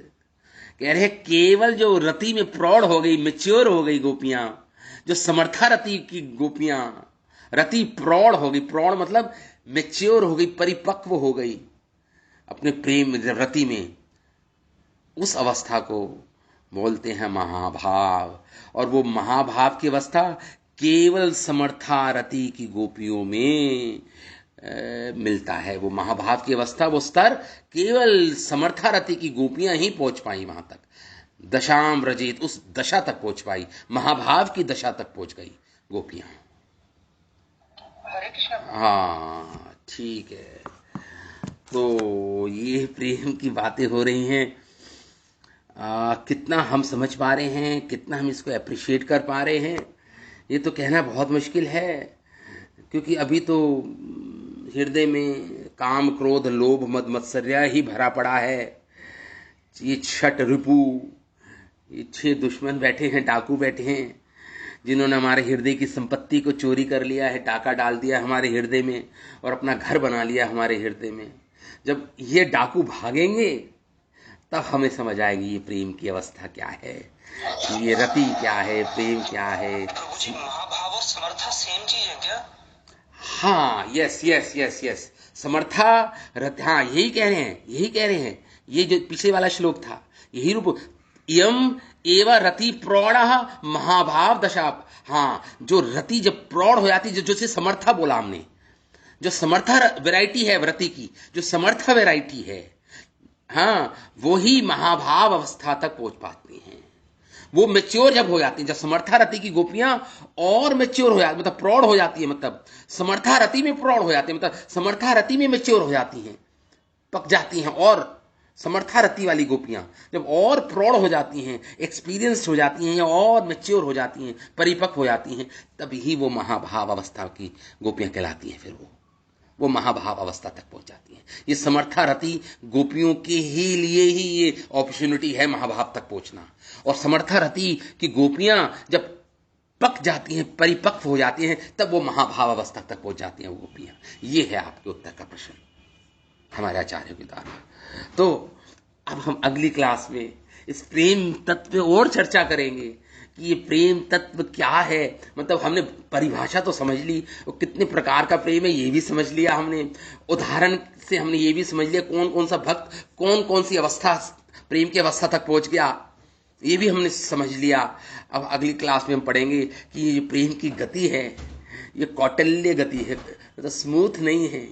कह रहे केवल जो रति में प्रौढ़ हो गई, मेच्योर हो गई गोपियां, जो समर्था रति की गोपियां, रति प्रौढ़ हो गई, प्रौढ़ मतलब मेच्योर हो गई, परिपक्व हो गई अपने प्रेम रति में, उस अवस्था को बोलते हैं महाभाव। और वो महाभाव की अवस्था केवल समर्था रति की गोपियों में मिलता है। वो महाभाव की अवस्था, वो स्तर केवल समर्था रति की गोपियां ही पहुंच पाई वहां तक। दशाम रजित, उस दशा तक पहुंच पाई, महाभाव की दशा तक पहुंच गई गोपियां। हरे कृष्ण। हाँ ठीक है। तो ये प्रेम की बातें हो रही हैं। कितना हम समझ पा रहे हैं, कितना हम इसको अप्रिशिएट कर पा रहे हैं, ये तो कहना बहुत मुश्किल है। क्योंकि अभी तो हृदय में काम क्रोध लोभ मद मत्सर्य ही भरा पड़ा है। ये छठ रिपु, ये 6 दुश्मन बैठे हैं, डाकू बैठे हैं, जिन्होंने हमारे हृदय की संपत्ति को चोरी कर लिया है, डाका डाल दिया हमारे हृदय में और अपना घर बना लिया हमारे हृदय में। जब ये डाकू भागेंगे तब हमें समझ आएगी ये प्रेम की अवस्था क्या है, ये रति क्या है, प्रेम क्या है। प्रभु जी, महाभाव और समर्था सेम चीज है क्या? हाँ, यस यस यस यस, समर्था रति, हाँ यही कह रहे हैं, यही कह रहे हैं। ये जो पिछले वाला श्लोक था, यही रूप, इयम एव रति प्रौढ़ महाभाव दशा। हाँ, जो रति जब प्रौढ़ हो जाती, जो से समर्था बोला हमने, जो समर्था वैरायटी है व्रति की, जो समर्था वैरायटी है, हाँ, वो ही महाभाव अवस्था तक पहुंच पाती हैं। वो मेच्योर जब हो जाती है, जब समर्था रति की गोपियां और मेच्योर हो जाती, मतलब प्रौढ़ हो जाती है, मतलब समर्था रति में प्रौढ़ हो जाती है, मतलब समर्था रति में मेच्योर हो जाती हैं, पक जाती हैं। और समर्था रति वाली गोपियां जब और प्रौढ़ हो जाती हैं, एक्सपीरियंस्ड हो जाती हैं और मेच्योर हो जाती हैं, परिपक्व हो जाती हैं, तभी वो महाभाव अवस्था की गोपियां कहलाती हैं। फिर वो महाभाव अवस्था तक पहुंच जाती हैं। ये समर्था रति गोपियों के ही लिए ही ये अपॉर्चुनिटी है महाभाव तक पहुंचना। और समर्था रति की गोपियां जब पक जाती हैं, परिपक्व हो जाती हैं, तब वो महाभाव अवस्था तक पहुंच जाती हैं वो गोपियां। ये है आपके उत्तर का प्रश्न हमारे आचार्यों के द्वारा। तो अब हम अगली क्लास में इस प्रेम तत्व पे और चर्चा करेंगे कि ये प्रेम तत्व क्या है। मतलब हमने परिभाषा तो समझ ली, और कितने प्रकार का प्रेम है ये भी समझ लिया हमने, उदाहरण से हमने ये भी समझ लिया कौन कौन सा भक्त कौन कौन सी अवस्था, प्रेम की अवस्था तक पहुंच गया, ये भी हमने समझ लिया। अब अगली क्लास में हम पढ़ेंगे कि ये प्रेम की गति है, ये कौटिल्य गति है, मतलब स्मूथ नहीं है।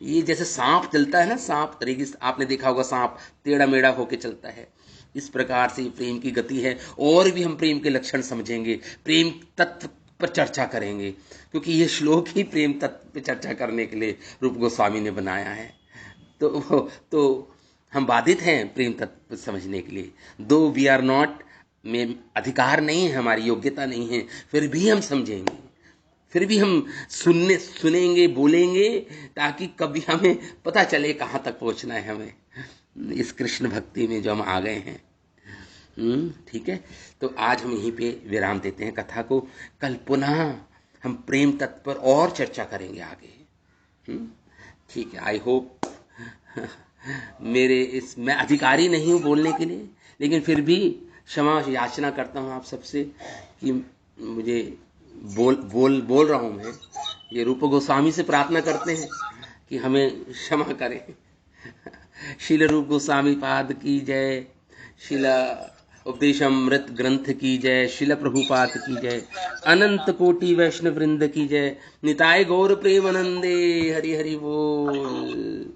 ये जैसे सांप चलता है ना, सांप तरीके से आपने देखा होगा, सांप टेढ़ा मेढ़ा होके चलता है, इस प्रकार से प्रेम की गति है। और भी हम प्रेम के लक्षण समझेंगे, प्रेम तत्व पर चर्चा करेंगे, क्योंकि ये श्लोक ही प्रेम तत्व पर चर्चा करने के लिए रूप गोस्वामी ने बनाया है। तो हम बाधित हैं प्रेम तत्व समझने के लिए, दो वी आर नॉट, में अधिकार नहीं है, हमारी योग्यता नहीं है, फिर भी हम समझेंगे, फिर भी हम सुनेंगे, बोलेंगे, ताकि कभी हमें पता चले कहाँ तक पहुँचना है हमें इस कृष्ण भक्ति में जो हम आ गए हैं। ठीक है, तो आज हम यहीं पे विराम देते हैं कथा को। कल पुनः हम प्रेम तत्व पर और चर्चा करेंगे आगे। ठीक है, आई होप मैं अधिकारी नहीं हूँ बोलने के लिए, लेकिन फिर भी क्षमा याचना करता हूँ आप सबसे कि मुझे बोल रहा हूँ मैं। ये रूप गोस्वामी से प्रार्थना करते हैं कि हमें क्षमा करें। शिल रूप गोस्वामी पाद की जय, शिला उपदेशामृत ग्रंथ की जय, शिला प्रभुपाद की जय, अनंत कोटि वैष्णव वृंद की जय, निताय गौर प्रेमानंदे, हरि हरि बोल।